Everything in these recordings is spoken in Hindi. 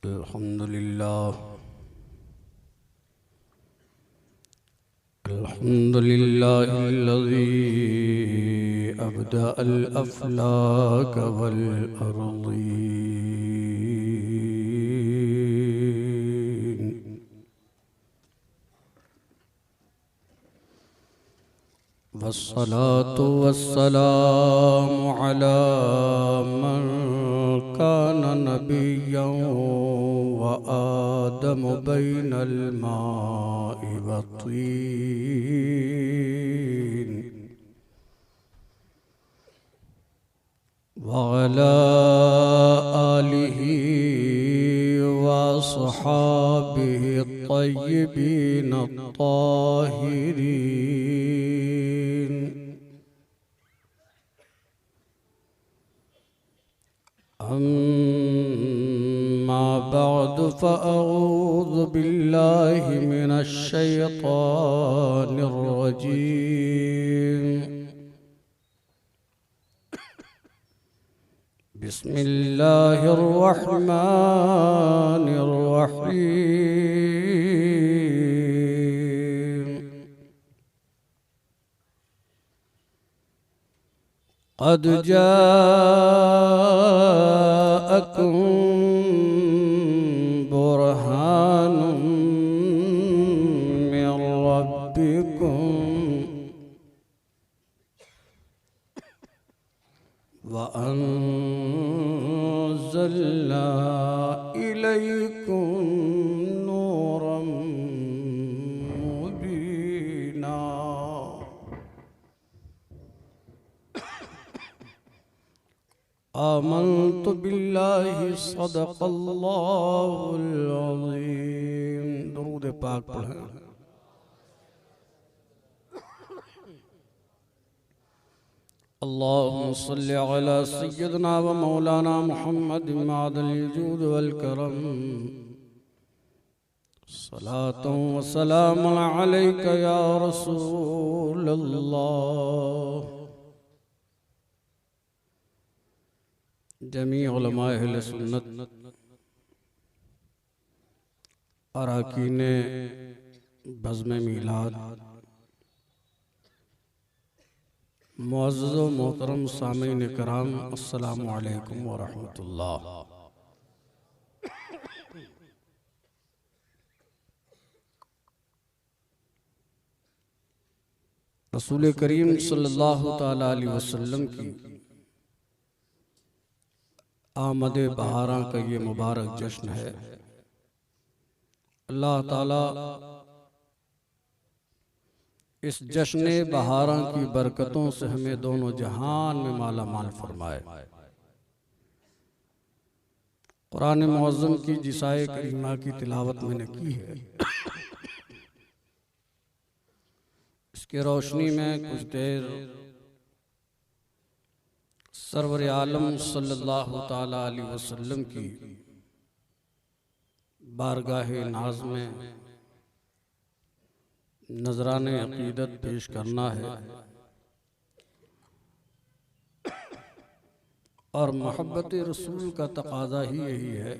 अल्हम्दुलिल्लाह अल्हम्दुलिल्लाहिल्लज़ी अबदअल अफ़लाक वल अर्ज़ीन वस्सलातु वस्सलामु अला मन कान नबिय्यन व आदम बैनल माइ वत्तीन व अला आलिहि व अस्हाबिहि अत्तय्यिबीन अत्ताहिरीन अम्मा बअद फ़अऊज़ु बिल्लाहि मिनश शैतानिर रजीम बिस्मिल्लाहिर रहमानिर रहीम क़द जाअकुम बुरहानुम मिन रब्बिकुम व अंज़लना इलैकुम नूरम मुबीना आमन्तु बिल्लाहि सदक़ल्लाहुल अज़ीम। दुरूद पाक पढ़ें। अल्लाहुम्मा सल्लि अला सय्यिदना व मौलाना मुहम्मद मादल जूद वल करम सलातुन व सलामुन अलैका या रसूल अल्लाह। जमी उलमाए अहले सुन्नत अरकाने बज़्म मीलाद मुअज़्ज़ज़ व मोहतरम सामीन कराम अस्सलामु अलैकुम व रहमतुल्लाह। रसूल करीम सल्लल्लाहु तआला अलैहि वसल्लम की आमद बहारां का ये मुबारक जश्न है। अल्लाह ताला इस जश्न बहारां की बरकतों से हमें दोनों जहान में माला माल फरमाए। कुरान मुअज़्ज़म की जिसाए करीमा की तिलावत मैंने की है। इसके रोशनी में कुछ देर सरवर आलम सल्लल्लाहु ताला अलैहि वसल्लम की बारगाहे नाज में नजराने अकीदत पेश करना है और मोहब्बत रसूल का तकाजा ही यही है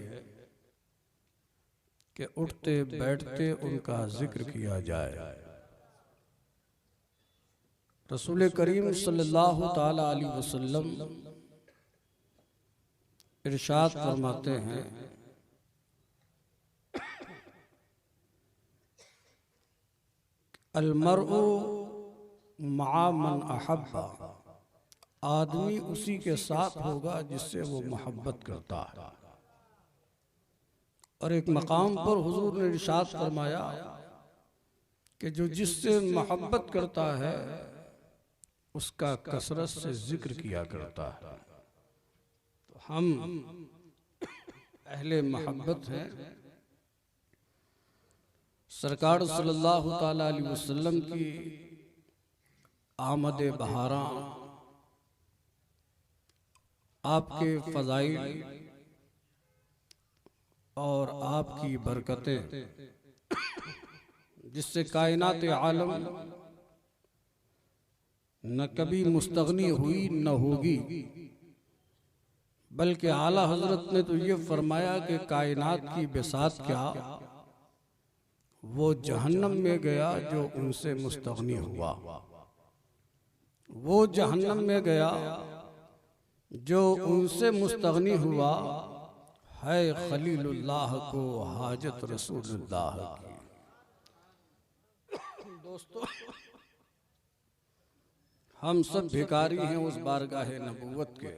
कि उठते बैठते उनका जिक्र किया जाए। रसूल करीम सल्लल्लाहु ताला अलैहि वसल्लम इरशाद फरमाते हैं, अलमरउ मआ मन अहब्बा, आदमी उसी के साथ होगा जिससे वो मोहब्बत करता है। और एक मकाम पर हुजूर ने इरशाद फरमाया कि जो जिससे मोहब्बत करता है उसका कसरत से जिक्र किया करता है। तो हम अहले मोहब्बत हैं। सरकार सल्लल्लाहु ताला अलैहि वसल्लम की आमद बहारां, आपके फ़ज़ाइल और आपकी बरकतें जिससे कायनात आलम न कभी मुस्तगनी हुई न होगी, बल्कि आला हजरत ने तो ये फरमाया कि कायनात की बिसात क्या, वो जहन्नम में गया जो उनसे मुस्तगनी हुआ, वो जहन्नम में गया जो उनसे मुस्तगनी हुआ, है खलीलुल्लाह को हाजत रसूलुल्लाह की। दोस्तों, हम सब भिखारी हैं उस बारगाह नबूवत के,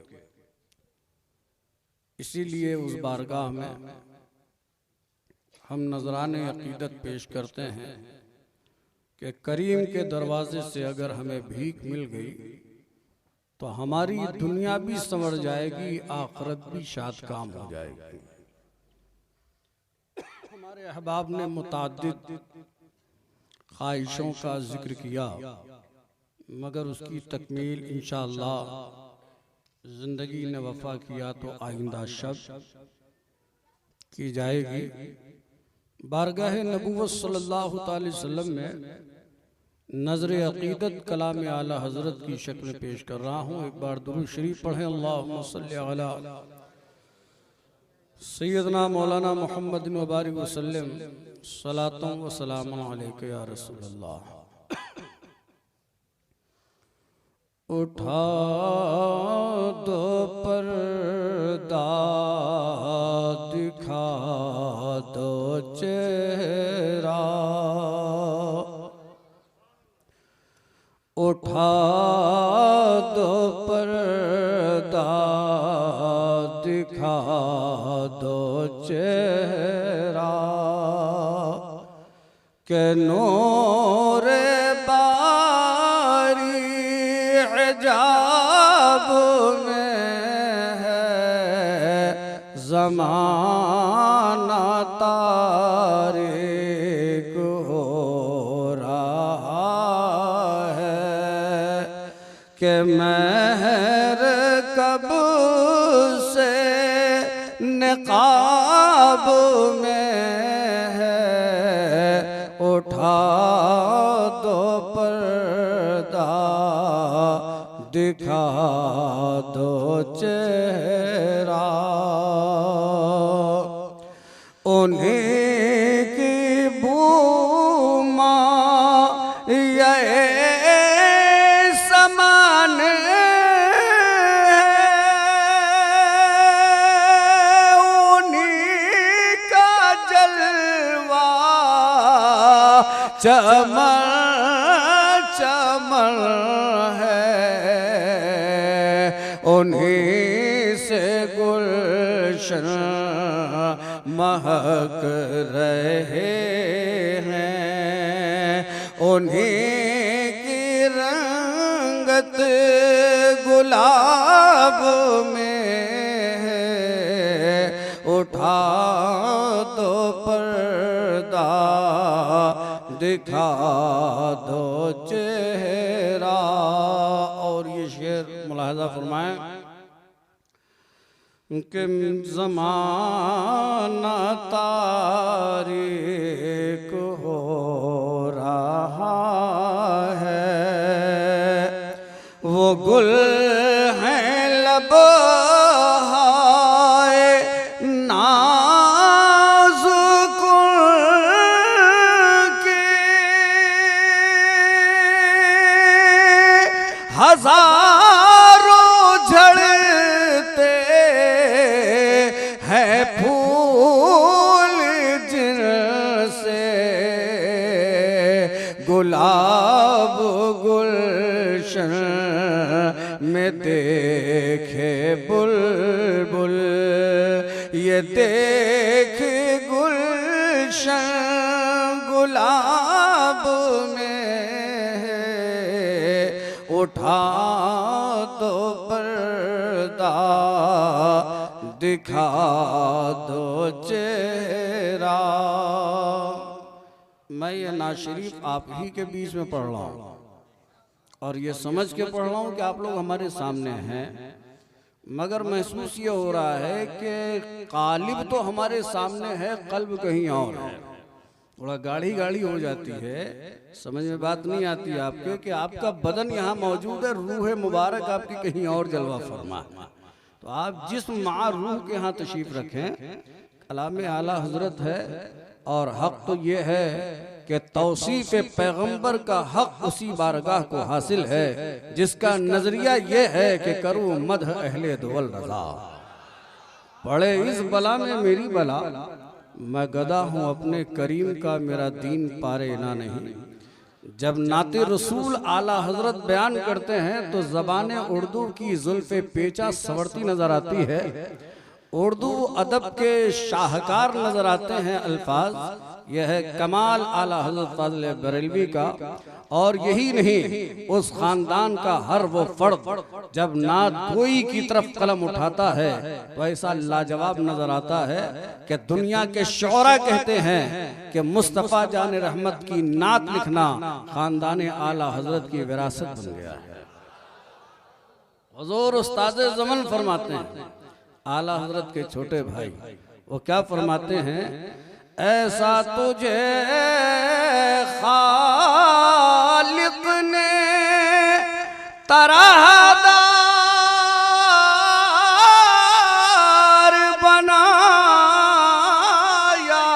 इसीलिए उस बारगाह में हम नजराने अकीदत पेश करते हैं कि करीम के दरवाजे से अगर हमें भीख मिल गई तो हमारी दुनिया भी संवर जाएगी, आखिरत भी शाद काम हो जाएगी। हमारे अहबाब ने मुताद्दिद ख्वाहिशों का जिक्र किया, मगर उसकी तकमील इंशाअल्लाह जिंदगी ने वफा किया तो आइंदा शब की जाएगी। बारगाह नबूवत सल्लल्लाहु अलैहि वसल्लम में नजर अकीदत कलाम आला हजरत की शक्ल में पेश कर रहा हूँ। एक बार दुरूद शरीफ पढ़ें, अल्लाहुम्मा सल्ली अला सैयदना मौलाना मुहम्मद मुबारक वसल्लम, सलातुं व सलामुन अलैका या रसूलल्लाह। उठा दो पर्दा, दिखा दो चेहरा, उठा दो पर्दा, दिखा दो चेहरा, के नूरे बारी हिजाब में है, ज़माना तारीक हो रहा है, कि महर कब से निकाब में है, उठा दो पर्दा, दिखा दो चेहरा, उन्हीं की बूमा ये समान है, उन्हीं का जलवा चमन चमन है, उन्हीं से गुलशन महक रहे हैं, उन्हीं की रंगत गुलाब में है, उठा दो पर्दा, दिखा दो चेहरा। और ये शेर मुलाहजा फरमाएं कि ज़माना तारीक हो रहा है, वो गुल हैं लब हजारों झड़ते हैं फूल जिनसे, गुलाब गुलशन में देखे बुलबुल, ये देख गुलशन गुलाब में, उठा दो पर्दा, दिखा दो चेहरा। मैं ये नाशरीफ आप ही के बीच में पढ़ रहा हूँ और ये समझ के पढ़ रहा हूँ कि आप लोग हमारे सामने हैं, मगर महसूस ये हो रहा है कि कालिब तो हमारे सामने है, कल्ब कहीं और है। थोड़ा गाढ़ी गाढ़ी हो जाती है, समझ में बात नहीं आती है आपके कि आपका बदन यहाँ मौजूद है, रूह मुबारक आपकी कहीं और जलवा फरमा, तो आप जिस मारूह के यहाँ तशरीफ रखें, कलाम आला हजरत है और हक तो ये है कि तौसीफ पैगंबर का हक उसी बारगाह को हासिल है जिसका नजरिया ये है कि करूँ मदह अहले दुवल रजा। पड़े इस बला में मेरी बला, मैं गदा हूँ अपने करीम का, मेरा दीन पारे ना नहीं। जब नाते रसूल आला हजरत बयान करते हैं तो ज़बान उर्दू की जुल्फ़े पेचा सवरती नजर आती है। उर्दू अदब के शाहकार नजर आते हैं अल्फाज। यह है कमाल आला हजरत फाज़िल बरेलवी का। और यही नहीं, उस खानदान का हर वो फर्द जब नात गोई की तरफ कलम उठाता है तो ऐसा लाजवाब नजर आता है कि दुनिया के शौरा कहते हैं कि मुस्तफ़ा जान रहमत की नात लिखना खानदान आला हजरत की विरासत बन गया है। हुजूर उस्ताद ज़मन फरमाते हैं, आला हजरत के छोटे भाई, वो क्या फरमाते हैं, ऐसा तुझे खालिक ने तराहदार बनाया,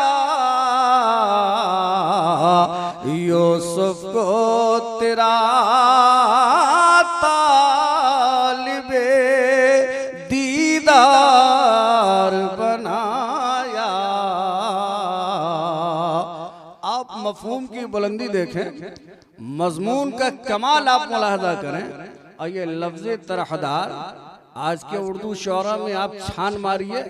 यूसुफ को तेरा तालिबे दीदार बनाया। आप मफहूम की बुलंदी देखें, मजमून का कमाल आप मुलाहजा करें। और ये लफ्ज़ तरहदार आज के उर्दू शौरा में आप छान मारिए,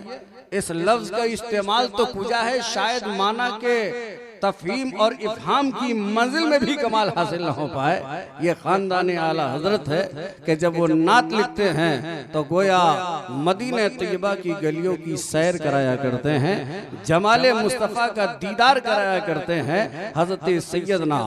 इस लफ्ज का इस्तेमाल तो कुजा है, शायद माना के तफहीम और इफहाम की मंजिल में भी कमाल हासिल न हो पाए। ये खानदान आला हजरत है कि जब वो नात लिखते हैं तो गोया मदीना तैयबा की गलियों की सैर कराया करते हैं, जमाले मुस्तफ़ा का दीदार कराया करते हैं। हजरत सैयदना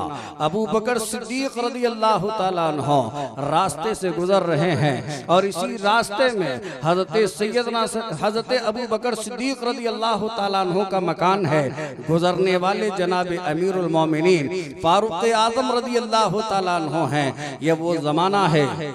अबू बकर सिद्दीक रज़ियल्लाहु ताला अन्हु रास्ते से गुजर रहे हैं और इसी रास्ते में हजरत अबू बकर सिद्दीक रज़ियल्लाहु ताला अन्हु का मकान है। गुजरने वाले जनाब अमीरुल मोमिनीन फारूक आज़म रज़ियल्लाहु ताला अन्हु हैं। ये वो जमाना है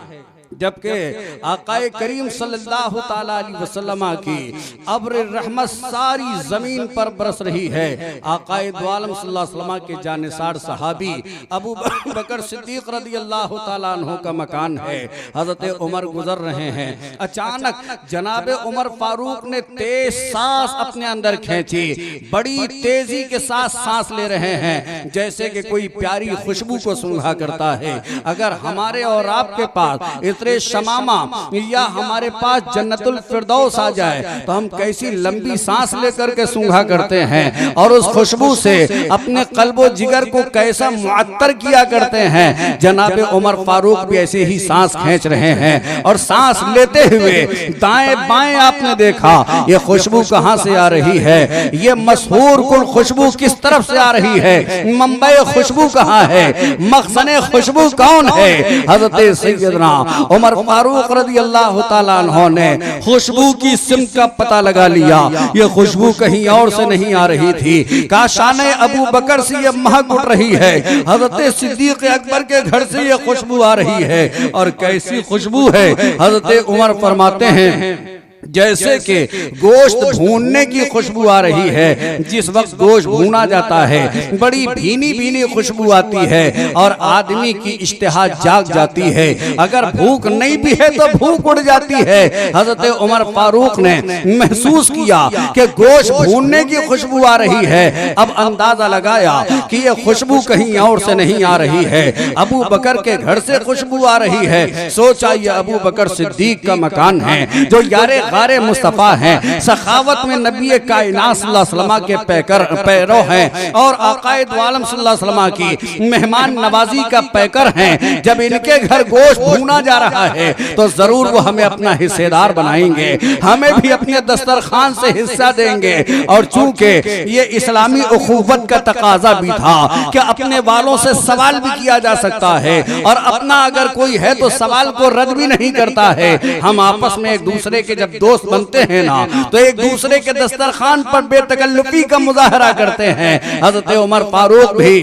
जबकि आकाए करीम सल्लल्लाहु ताला अलैहि वसल्लम की अब्र रहमत सारी जमीन पर बरस रही है। आकाए दो आलम सल्लल्लाहु अलैहि वसल्लम के जानिसार सहाबी अबू बकर सिद्दीक रज़ियल्लाहु ताला अन्हु का मकान है। हजरत उमर गुजर रहे हैं, अचानक जनाब उमर फारूक ने तेज सांस अपने अंदर खींची, बड़ी तेजी के साथ सांस ले रहे हैं जैसे कि कोई प्यारी खुशबू को सूंघा करता है। अगर हमारे और आपके पास इतरे शमामा या हमारे पास जन्नतुल फिरदौस आ जाए तो हम कैसी लंबी सांस लेकर के सूंघा करते हैं और उस खुशबू से अपने कल्बो जिगर को कैसा मुअत्तर किया करते हैं। जनाब उमर फारूक भी ऐसे ही सांस खींच रहे हैं और सांस लेते हुए दाएं बाएं आपने देखा ये खुशबू कहां से आ रही है, ये मशहूर कुल खुशबू किस तरफ से आ रही है, मुंबई खुशबू कहां है, मखसने खुशबू कौन है। हजरत सैयदना उमर फारूक रज़ियल्लाहु ताला अन्हु ने खुशबू की सिमत का पता लगा लिया। ये खुशबू कहीं और से नहीं आ रही थी, काशाने अबू बकर से ये महक उठ रही है, हजरत सिद्दीक अकबर के घर से ये खुशबू आ रही है। और कैसी खुशबू है, हजरत उमर फरमाते हैं जैसे कि गोश्त भूनने की खुशबू आ रही है। जिस वक्त गोश्त भूना जाता है बड़ी भीनी भीनी खुशबू आती है और आदमी की इश्तिहा जाग जाती है, अगर भूख नहीं भी है तो भूख उड़ जाती है। हजरत उमर फारूक ने महसूस किया कि गोश्त भूनने की खुशबू आ रही है। अब अंदाजा लगाया कि ये खुशबू कहीं और से नहीं आ रही है, अबू बकर के घर से खुशबू आ रही है। सोचा ये अबू बकर सिद्दीक का मकान है जो यारे गारे मुस्तफ़ा हैं, सखावत में नबी कायनात सल्लल्लाहु अलैहि वसल्लम के पैरों हैं और आकाए दो आलम सल्लल्लाहु अलैहि वसल्लम की मेहमान नवाजी का पैकर हैं। जब इनके घर गोश्त भूना जा रहा है तो जरूर वो हमें अपना हिस्सेदार बनाएंगे, हमें भी अपने दस्तरखान से हिस्सा देंगे। और चूंकि ये इस्लामी उखुवत का तकाजा भी था कि अपने वालों से सवाल भी किया जा सकता है और अपना अगर कोई है तो सवाल को रद्द भी नहीं करता है। हम आपस में एक दूसरे के जब दोस्त बनते हैं ना तो एक दूसरे के दस्तरखान पर बेतकल्लुफी का मुजाहरा करते हैं। हजरत उमर फारूक भी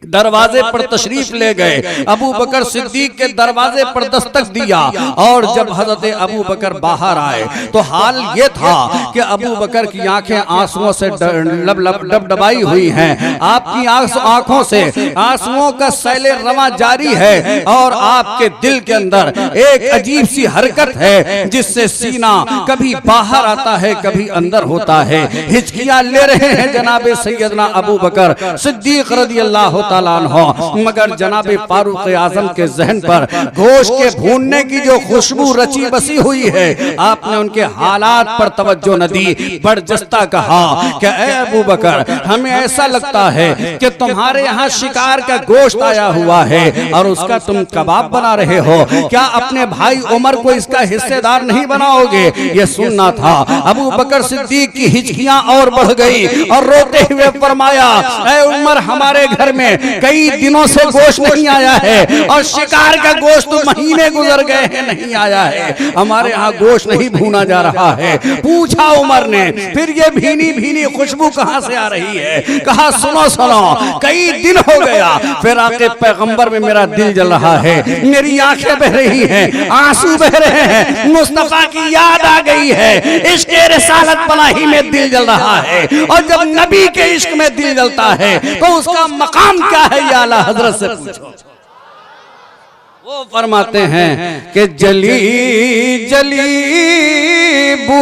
दरवाजे पर तशरीफ ले गए। अबू बकर सिद्दीक के दरवाजे पर दस्तक दिया और जब हजरत अबू बकर बाहर आए तो हाल ये था कि अबू बकर की आंखें आंसुओं से डबडबाई हुई हैं। आपकी आंखों से आंसुओं का सैले रवा जारी है और आपके दिल के अंदर एक अजीब सी हरकत है जिससे सीना कभी बाहर आता है कभी अंदर होता है। हिचकियां ले रहे हैं जनाबे सैयदना अबू बकर सिद्दीक रज़ियल्लाहु ताला अन्हु, मगर जनाबे फारूक आजम के जहन पर गोश्त के भूनने की जो खुशबू रची बसी हुई है, आपने उनके हालात पर तवज्जो न दी, बरजस्ता कहा कि ऐ अबू बकर, हमें ऐसा लगता है कि तुम्हारे यहाँ शिकार का गोश्त आया हुआ है और उसका तुम कबाब बना रहे हो, क्या अपने भाई उमर को इसका हिस्सेदार नहीं बनाओगे? ये सुनना था। अबू बकर सिद्दीक की हिचकियां और बढ़ गई और रोते हुए फरमाया, ऐ उमर, हमारे घर में कई दिनों से गोश्त नहीं आया है और शिकार का गोश्त तो महीने गुजर गए हैं नहीं आया है, हमारे यहाँ गोश्त नहीं भूना जा रहा है। पूछा उमर ने, फिर ये भीनी भीनी खुशबू कहाँ से आ रही है? कहा सुनो सुनो, कई दिन हो गया फिर आके पैगंबर में मेरा दिल जल रहा है, मेरी आंखें बह रही हैं, आंसू बह रहे हैं, मुस्तफा की याद आ गई है, इश्क रिसालत पनाही में दिल जल रहा है। और जब नबी के इश्क में दिल जलता है तो उसका मकाम क्या है, या आला हजरत से पूछो। वो फरमाते हैं कि जली जली बू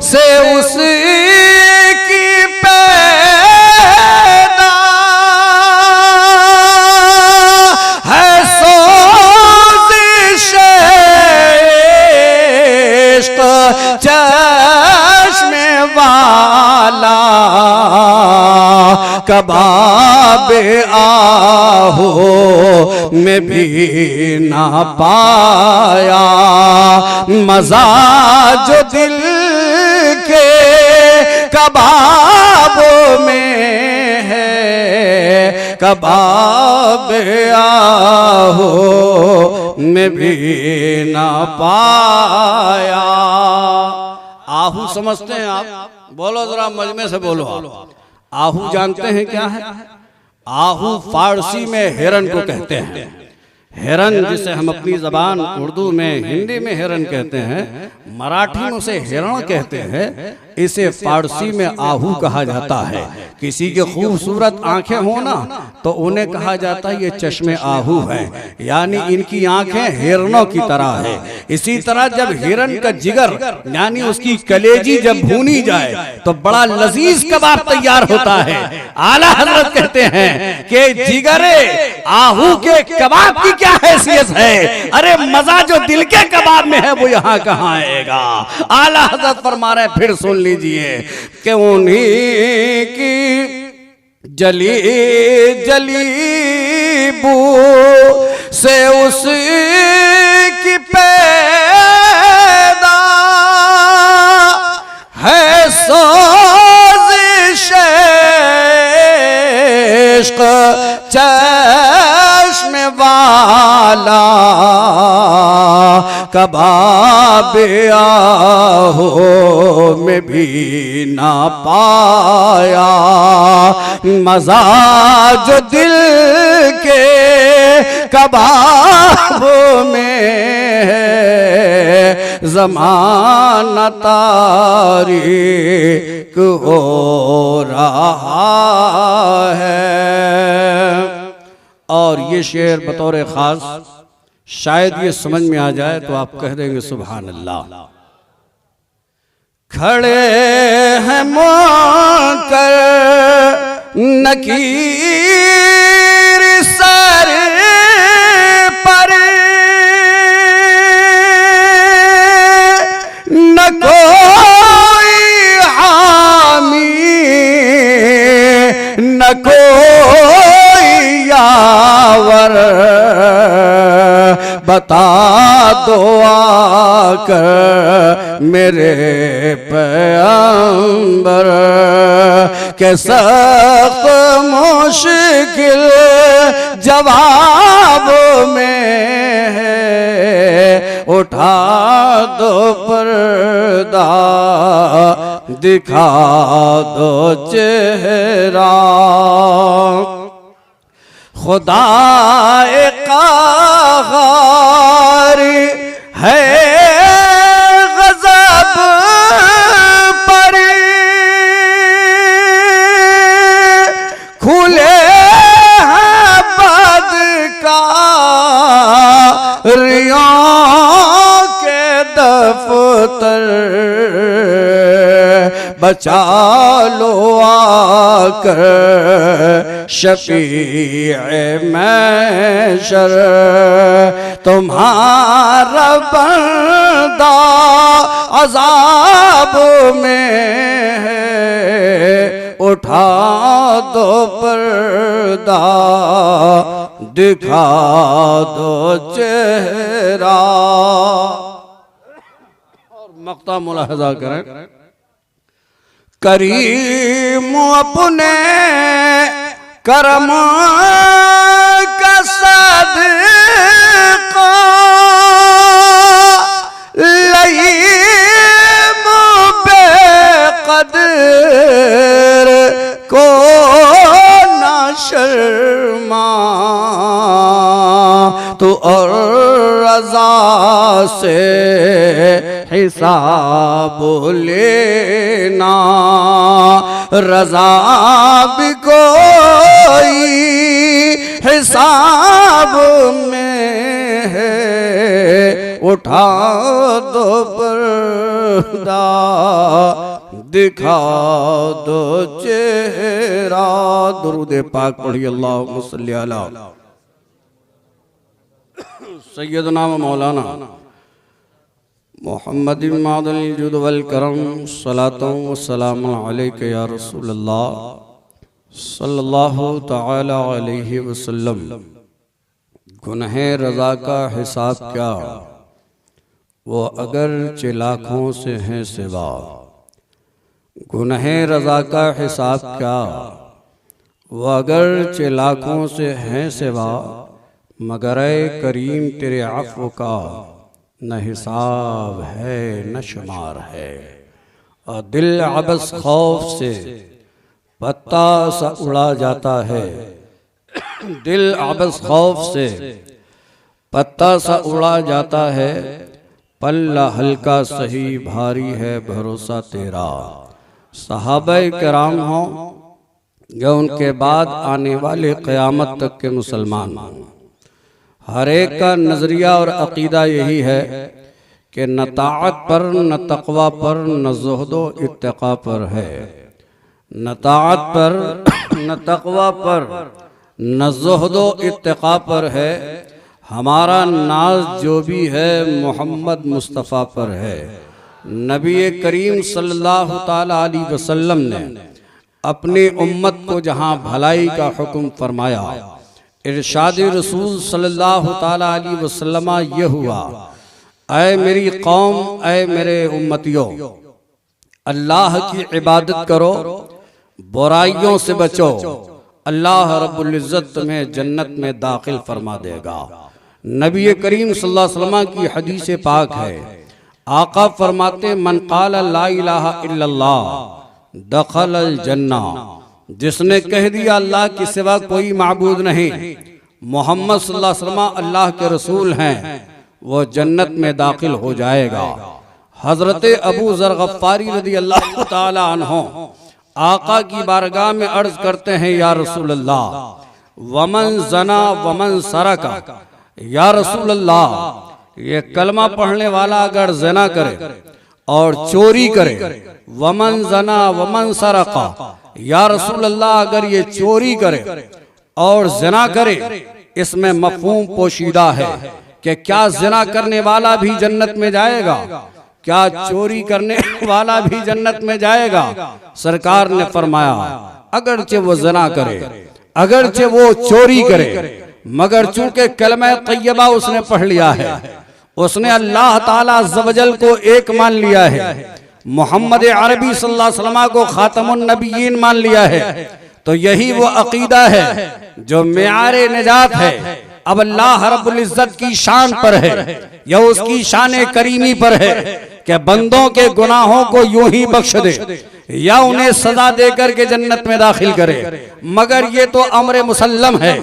से उसकी पैदा है सोज़िश इश्क चश्मे वाला, कबाब आहू में भी ना पाया, मजा जो दिल के कबाबों में है, कबाब आहू में भी ना पाया। आहू समझते हैं आप? बोलो जरा मजमे से बोलो आप। आहू जानते हैं क्या है? आहू फारसी में हिरन को कहते हैं। हिरन जिसे हम अपनी जबान उर्दू में हिंदी में हिरन कहते हैं, मराठी में उसे हिरण कहते हैं, इसे फारसी में आहू कहा जाता है। किसी के खूबसूरत आंखें हो ना तो उन्हें कहा जाता है ये चश्मे आहू है, यानी इनकी आंखें हिरणों की तरह है। इसी तरह जब हिरन का जिगर यानी उसकी कलेजी जब भूनी जाए तो बड़ा लजीज कबाब तैयार होता है। आला हजरत कहते हैं कि जिगरे आहू के कबाब की क्या हैसियत है, अरे मजा जो दिल के कबाब में है वो यहाँ कहाँ आएगा। आला हजरत फरमा रहे, फिर सुन लीजिए कि उन्हीं की जली जली बू से उसकी पैदा है सोज़िश इश्क चश्मे वाला, कबाब आहू में भी ना पाया, मजा जो दिल के कबाब में है, ज़माना तारीक हो रहा है। और ये शेर बतौर खास शायद ये समझ में आ जाए तो आप कह देंगे सुभान अल्लाह। खड़े हैं मुनकर नकीर सर पर, न कोई हामी न कोई यावर, बता दो आकर मेरे पैगंबर के सख्त मुश्किल जवाब में है, उठा दो पर्दा दिखा दो चेहरा। खुदा क़ाहार है गज़ब पर, खुले हैं बदकारियों के दफ्तर, बचा लो आकर शफीए महशर, तुम्हारा बंदा अज़ाब में है, उठा दो पर्दा, दिखा दो चेहरा। और मक्ता मुलाहजा करें, करीम अपने करम का सदका, लईम बेक़दर को ना शर्मा, तो और रज़ा से हिसाब लेना, रज़ा भी कोई हिसाब में है, उठा दो पर्दा, दिखा दो चेहरा। दुरूद पाक पढ़िए, अल्लाहुम्मा सल्ली अला सय्यदना व मौलाना मुहम्मद मादनिल जुद वल करम, सलातो व सलाम अलैका या रसूल अल्लाह सल्लल्लाहु तआला अलैहि वसल्लम। गुनाह रज़ा का हिसाब क्या, वो अगर लाखों से हैं सिवा। गुनाह रज़ा का हिसाब क्या, वो अगर लाखों से हैं सिवा, मगर ए करीम तेरे अफ़्व का न हिसाब है न शुमार है। और दिल अबस खौफ से पत्ता सा उड़ा जाता है, दिल अबस खौफ से पत्ता सा उड़ा जाता है, पल्ला हल्का सही भारी है भरोसा तेरा। सहाबाए किराम हों या उनके बाद आने वाले क़यामत तक के मुसलमान, हर एक का नज़रिया और अक़ीदा यही है कि न ताअत पर, न तक़वा पर, न ज़ुहदो इत्तिक़ा पर है। न ताअत पर, न तक़वा पर, न ज़ुहदो इत्तिक़ा पर है। हमारा नाज जो भी है मोहम्मद मुस्तफ़ा पर है। नबी करीम सल्लल्लाहु ताला अलैहि वसल्लम ने अपनी उम्मत को जहाँ भलाई का हुक्म फरमाया, इरशाद रसूल सल्लल्लाहु ताला अलैहि वसल्लम ये हुआ, ऐ मेरी कौम, ऐ मेरे उम्मतियों, अल्लाह की इबादत करो, बुराइयों से बचो, अल्लाह रब्बुल इज़्ज़त तुम्हें जन्नत में दाखिल फरमा देगा। नबी करीम सल्लल्लाहु अलैहि वसल्लम की हदीस पाक है, आका फरमाते, मन क़ाल ला इलाहा इल्लल्लाह दखलल जन्ना, जिसने कह दिया अल्लाह के सिवा कोई माबूद नहीं, मोहम्मद सल्लल्लाहु अलैहि वसल्लम अल्लाह के रसूल हैं, वो जन्नत में दाखिल हो जाएगा। हजरत अबू ज़र गफ़ारी रज़ी अल्लाह ताला अन्हो आका की बारगाह में अर्ज करते हैं, या रसूल अल्लाह, वमन ज़ना वमन सरका, या रसूल अल्लाह, ये कलमा पढ़ने वाला अगर ज़ना करे और चोरी करे, वमन ज़ना वमन सरका, या रसूल अल्लाह, अगर ये चोरी करे और ज़ना करे, इसमें मफ़हूम पोशीदा है कि क्या ज़ना करने वाला भी जन्नत में जाएगा, क्या चोरी करने वाला भी जन्नत में जाएगा। सरकार ने फरमाया, अगरचे वो ज़ना करे, अगरचे वो चोरी करे, मगर चूंकि कलमा तय्यबा उसने पढ़ लिया है, उसने अल्लाह ताला अज़्ज़ व जल को एक मान लिया है, मोहम्मद अरबी सल्लल्लाहु अलैहि वसल्लम को खातमुन नबिय्यीन मान लिया है, तो यही वो अकीदा है जो मियारे निजात है। अब अल्लाह रब्बुल इज़्ज़त की शान पर है या उसकी शान करीमी पर है कि बंदों के गुनाहों को यूं ही बख्श दे, या उन्हें सजा देकर के जन्नत में दाखिल करे। मगर ये तो अमर मुसल्लम है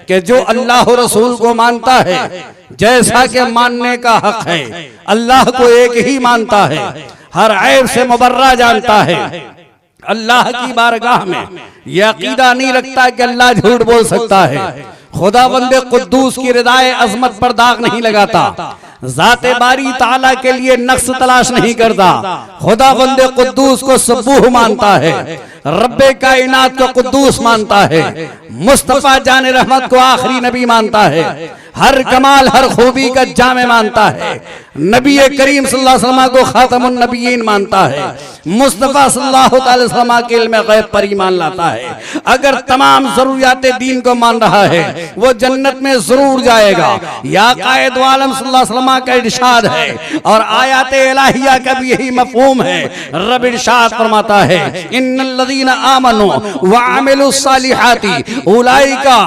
कि जो अल्लाह और रसूल को मानता है, जैसा कि मानने का हक है, अल्लाह को एक ही मानता है, हर ऐब से मुबर्रा जानता है, अल्लाह की बारगाह में यह अकीदा नहीं रखता कि अल्लाह झूठ बोल सकता है, खुदावंद कुद्दूस की रिदाए अजमत पर दाग नहीं लगाता, ज़ाते बारी ताला के लिए नक्श तलाश नहीं करता, खुदावंद कुद्दूस को सुब्बूह मानता है, रब्बे कायनात को कुद्दूस मानता है, मुस्तफा जान रहमत को आखिरी नबी मानता है, हर कमाल हर खूबी का जामे मानता है, नबी करीम सल्लल्लाहु अलैहि वसल्लम को खातमुन नबीयीन मानता है, मुस्तफा सल्लल्लाहु अलैहि वसल्लम के इल्म गैब पर ईमान लाता है। अगर तमाम जरूरियात दीन को मान रहा है वो जन्नत में जरूर जाएगा। या कायद आलम सल्लल्लाहु अलैहि वसल्लम का इरशाद है और आयात इलाहिया का भी यही मफहूम है। रब इरशाद फरमाता है इन्नल लज़ीना आमनू व अमिलुस सालिहाती उलाइका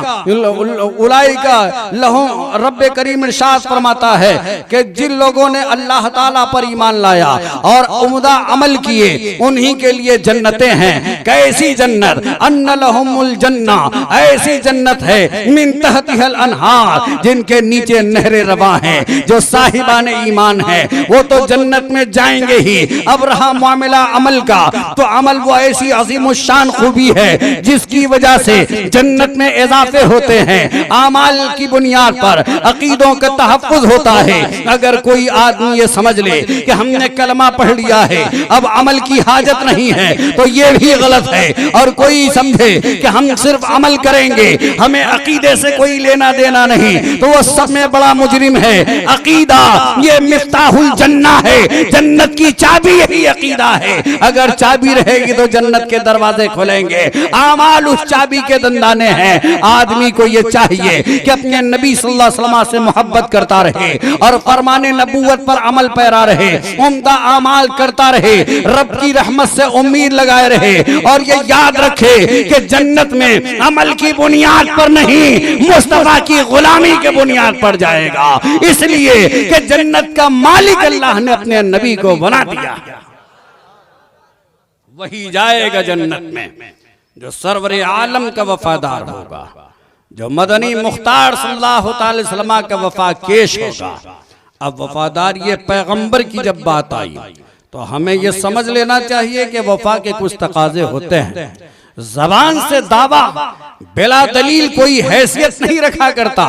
लहुम, रब करीम इरशाद फरमाता है कि जिन लोगों ने अल्लाह ताला पर ईमान लाया और उम्दा अमल किए उन्हीं के लिए जन्नतें हैं। कैसी जन्नत? अन्ना लहुमुल जन्ना, ऐसी जन्नत है मिन तहतिहल अनहार, जिनके नीचे नहरें रवा हैं। जो साहिबान ईमान है वो तो जन्नत में जाएंगे ही। अब रहा मामला अमल का, तो अमल वो ऐसी अजीमुशान खूबी है जिसकी वजह से जन्नत में इजाफे होते हैं। आमाल की बुनियाद पर अकीदों का तहफ्फुज होता है। अगर कोई आदमी ये समझ ले कि हमने कलमा पढ़ लिया है अब अमल की हाजत नहीं है तो ये भी गलत है। और कोई समझे कि हम सिर्फ अमल करेंगे, हमें अकीदे से कोई लेना देना नहीं, तो वो सब में बड़ा मुजरिम है। अकीदा ये मिफ्ताहुल जन्ना है, जन्नत की चाबी यही अकीदा है। अगर चाबी रहेगी तो जन्नत के दरवाजे खुलेंगे। आमाल उस चाबी के दंदाने हैं। आदमी को ये चाहिए कि अपने नबी सल्लल्लाहु अलैहि वसल्लम से मोहब्बत करता रहे और फरमाने नबूवत पर अमल पैरा रहे, उम्दा आमाल करता रहे, रब की रहमत से उम्मीद लगाए रहे और ये याद रखे कि जन्नत में अमल की बुनियाद पर नहीं मुस्तफा की गुलामी के बुनियाद पर जाएगा। इसलिए कि जन्नत का मालिक अल्लाह ने अपने नबी को बना दिया, वही जाएगा जन्नत में जो सरवरे आलम का वफादार होगा, जो मदनी मुख्तार सल्लल्लाहु अलैहि वसल्लम का वफा केश होगा। अब वफादार ये पैगंबर की जब बात आई तो हमें यह समझ लेना चाहिए कि वफा के कुछ तकाजे होते हैं। जबान से दावा बिला दलील कोई हैसियत नहीं रखा करता,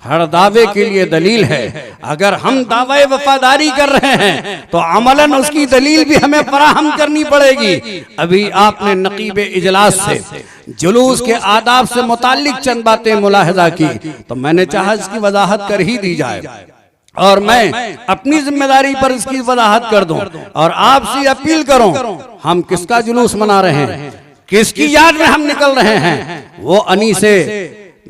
हर दावे के लिए दलील है। अगर हम दावे वफादारी कर रहे हैं तो अमलन उसकी दलील भी हमें फराहम करनी पड़ेगी। अभी आपने नकीब इजलास से जुलूस के आदाब से मुताल्लिक चंद बातें मुलाहजा की, तो मैंने चाहा इसकी वजाहत कर ही दी जाए और मैं अपनी जिम्मेदारी पर इसकी वजाहत कर दूं और आपसे अपील करूं, हम किसका जुलूस मना रहे हैं, किसकी याद में हम निकल रहे हैं? वो अनीसे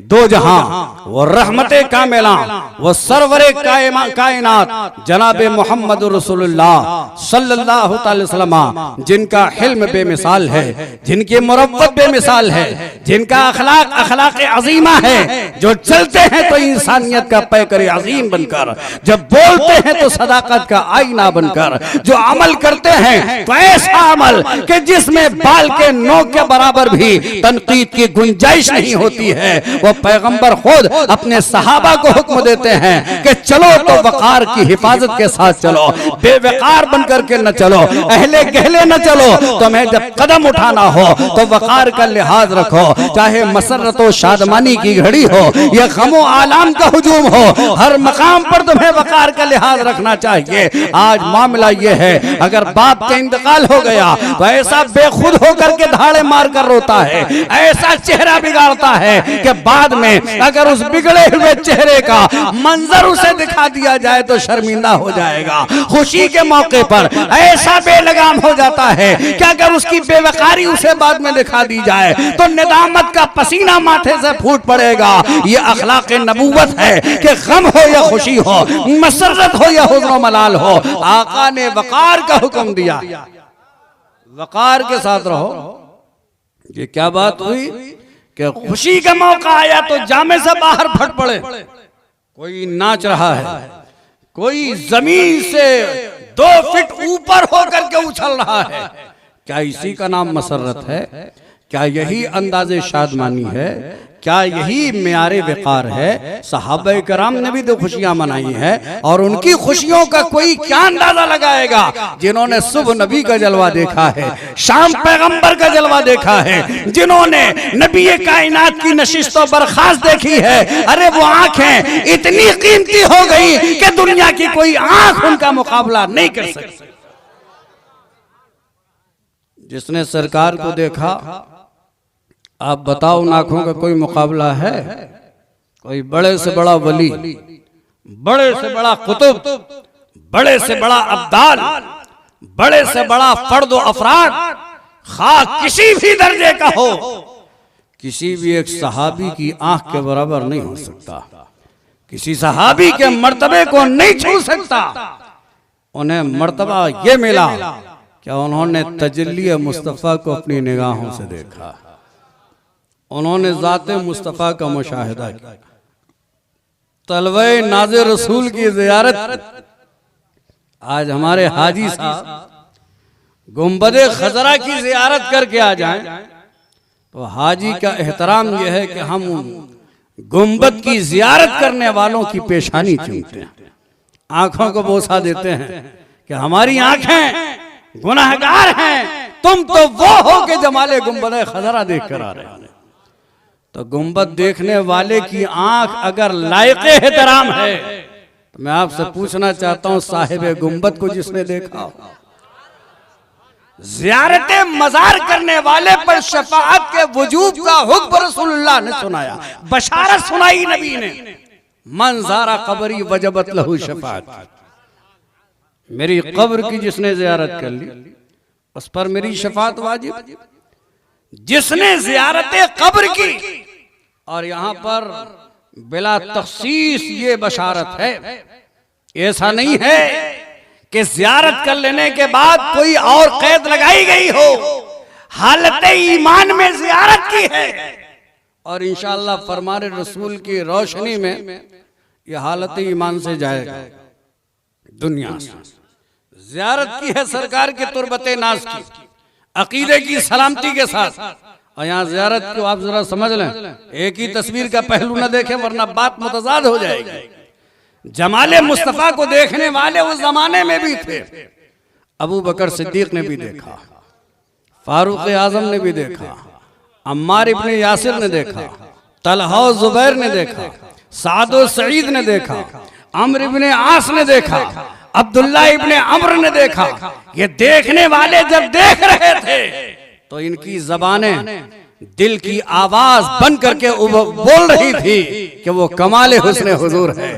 दो जहां, वो रहमते कामिला, वो सरवरे कायनात जनाबे मोहम्मद रसूलुल्लाह सल्लल्लाहु अलैहि वसल्लम, जिनका हिल्म बेमिसाल है, जिनकी मुरव्वत बेमिसाल है, जिनका अखलाक अजीमा है, जो चलते हैं तो इंसानियत का पैकर अजीम बनकर, जब बोलते हैं तो सदाकत का आईना बनकर, जो अमल करते हैं तो ऐसा अमल कि जिसमें बाल के नोक के बराबर भी तनकीद की गुंजाइश नहीं होती है। वो पैगंबर खुद अपने सहाबा को हुक्म देते हैं कि चलो तो वकार की हिफाजत के साथ चलो, बेवकार बनकर के न चलो, अहले गहले न चलो। तुम्हें जब कदम उठाना हो तो वकार का लिहाज रखो, चाहे मसरत व शादमानी की घड़ी हो या गमो आलाम का हुजूम हो, हर मकाम पर तुम्हें वकार का लिहाज रखना चाहिए। आज मामला ये है, अगर बाप का इंतकाल हो गया तो ऐसा बेखुद होकर के धाड़े मार कर रोता है, ऐसा चेहरा बिगाड़ता है कि बाद में अगर उस बिगड़े हुए चेहरे का मंजर उसे दिखा दिया जाए तो शर्मिंदा हो जाएगा। खुशी के मौके पर ऐसा बेलगाम हो जाता है कि अगर उसकी बेवकारी उसे बाद में दिखा दी जाए तो निदामत का पसीना माथे से फूट पड़ेगा। ये अखलाक नबूवत है कि गम हो या खुशी हो, मसरत हो या हुज़्न मलाल हो, आका ने वकार का हुक्म दिया, वकार के साथ रहो। ये क्या बात हुई कि खुशी का मौका आया तो जामे से बाहर फट पड़े। कोई नाच रहा है, कोई जमीन से 2 फीट ऊपर होकर के उछल रहा है, क्या इसी का नाम मसरत है? क्या यही अंदाज़े शादमानी है? क्या यही मियारे वक़ार है? सहाबा कराम ने भी तो खुशियां मनाई है, और उनकी खुशियों का कोई क्या अंदाजा लगाएगा जिन्होंने सुबह नबी का जलवा देखा है, शाम पैगंबर का जलवा देखा है, जिन्होंने नबी कायनात की नशिस्त और बर्खास्त देखी है। अरे वो आंखें इतनी कीमती हो गई कि दुनिया की कोई आंख उनका मुकाबला नहीं कर सकती। जिसने सरकार को देखा, आप बताओ उन आंखों का कोई मुकाबला है? कोई बड़े से बड़ा वली, बड़े से बड़ा कुतुब, बड़े से बड़ा अब्दाल, बड़े से बड़ा फर्द व अफराद, खा किसी भी दर्जे का हो, किसी भी एक सहाबी की आंख के बराबर नहीं हो सकता, किसी सहाबी के मर्तबे को नहीं छू सकता। उन्हें मर्तबा ये मिला क्या उन्होंने तजल्ली मुस्तफ़ा को अपनी निगाहों से देखा, उन्होंने ज़ाते मुस्तफ़ा का मुशाहिदा किया। तलवे नाज़े रसूल की ज़ियारत, आज हमारे हाजी साहब गुंबदे खजरा की ज़ियारत करके आ जाएं, तो हाजी का एहतराम यह है कि हम गुंबद की ज़ियारत करने वालों की पेशानी चूमते हैं, आंखों को बोसा देते हैं कि हमारी आंखें गुनाहगार हैं, तुम तो वो हो के जमाले गुंबदे खजरा देख कर आ रहे हैं। तो गुंबद देखने वाले की आंख अगर लायक एहतराम है, तो मैं आपसे पूछना चाहता हूं, साहिब गुंबद को जिसने देखा, ज़ियारत मज़ार करने वाले पर शफाअत के वजूब का हुक्म रसूलुल्लाह ने सुनाया, बशारत सुनाई नबी ने, मन ज़ारा कब्री वजबत लहू शफाअत। मेरी कब्र की जिसने ज़ियारत कर ली उस पर मेरी शफाअत वाजिब। जिसने ज़ियारत कब्र की, और यहां पर बिला तखसीस ये बशारत है, ऐसा नहीं है कि ज़ियारत कर लेने के बाद कोई और कैद लगाई गई हो, हालत ईमान में ज़ियारत की है, और इंशाअल्लाह फरमाने रसूल की रोशनी में यह हालत ईमान से जाएगा दुनिया से। ज़ियारत की है सरकार के तुरबते नाज की, अकीदे की सलामती के साथ। और यहाँ ज़ियारत को आप जरा समझ लें, एक ही तस्वीर का पहलू न देखें वरना बात मुतजाद हो जाएगी। जमाले मुस्तफ़ा को देखने वाले उस जमाने में भी थे। अबू बकर सिद्दीक ने भी देखा, फारूक आजम ने भी देखा, अम्मार इब्ने यासिर ने देखा, तलहा जुबैर ने देखा, साद व सईद ने देखा, अम्र इब्ने आस ने देखा, अब्दुल्ला इब्ने अम्र ने देखा। ये देखने वाले जब देख रहे थे तो इनकी ज़बानें दिल की आवाज बन करके बोल रही थी कि वो कमाले हुस्ने हुजूर है,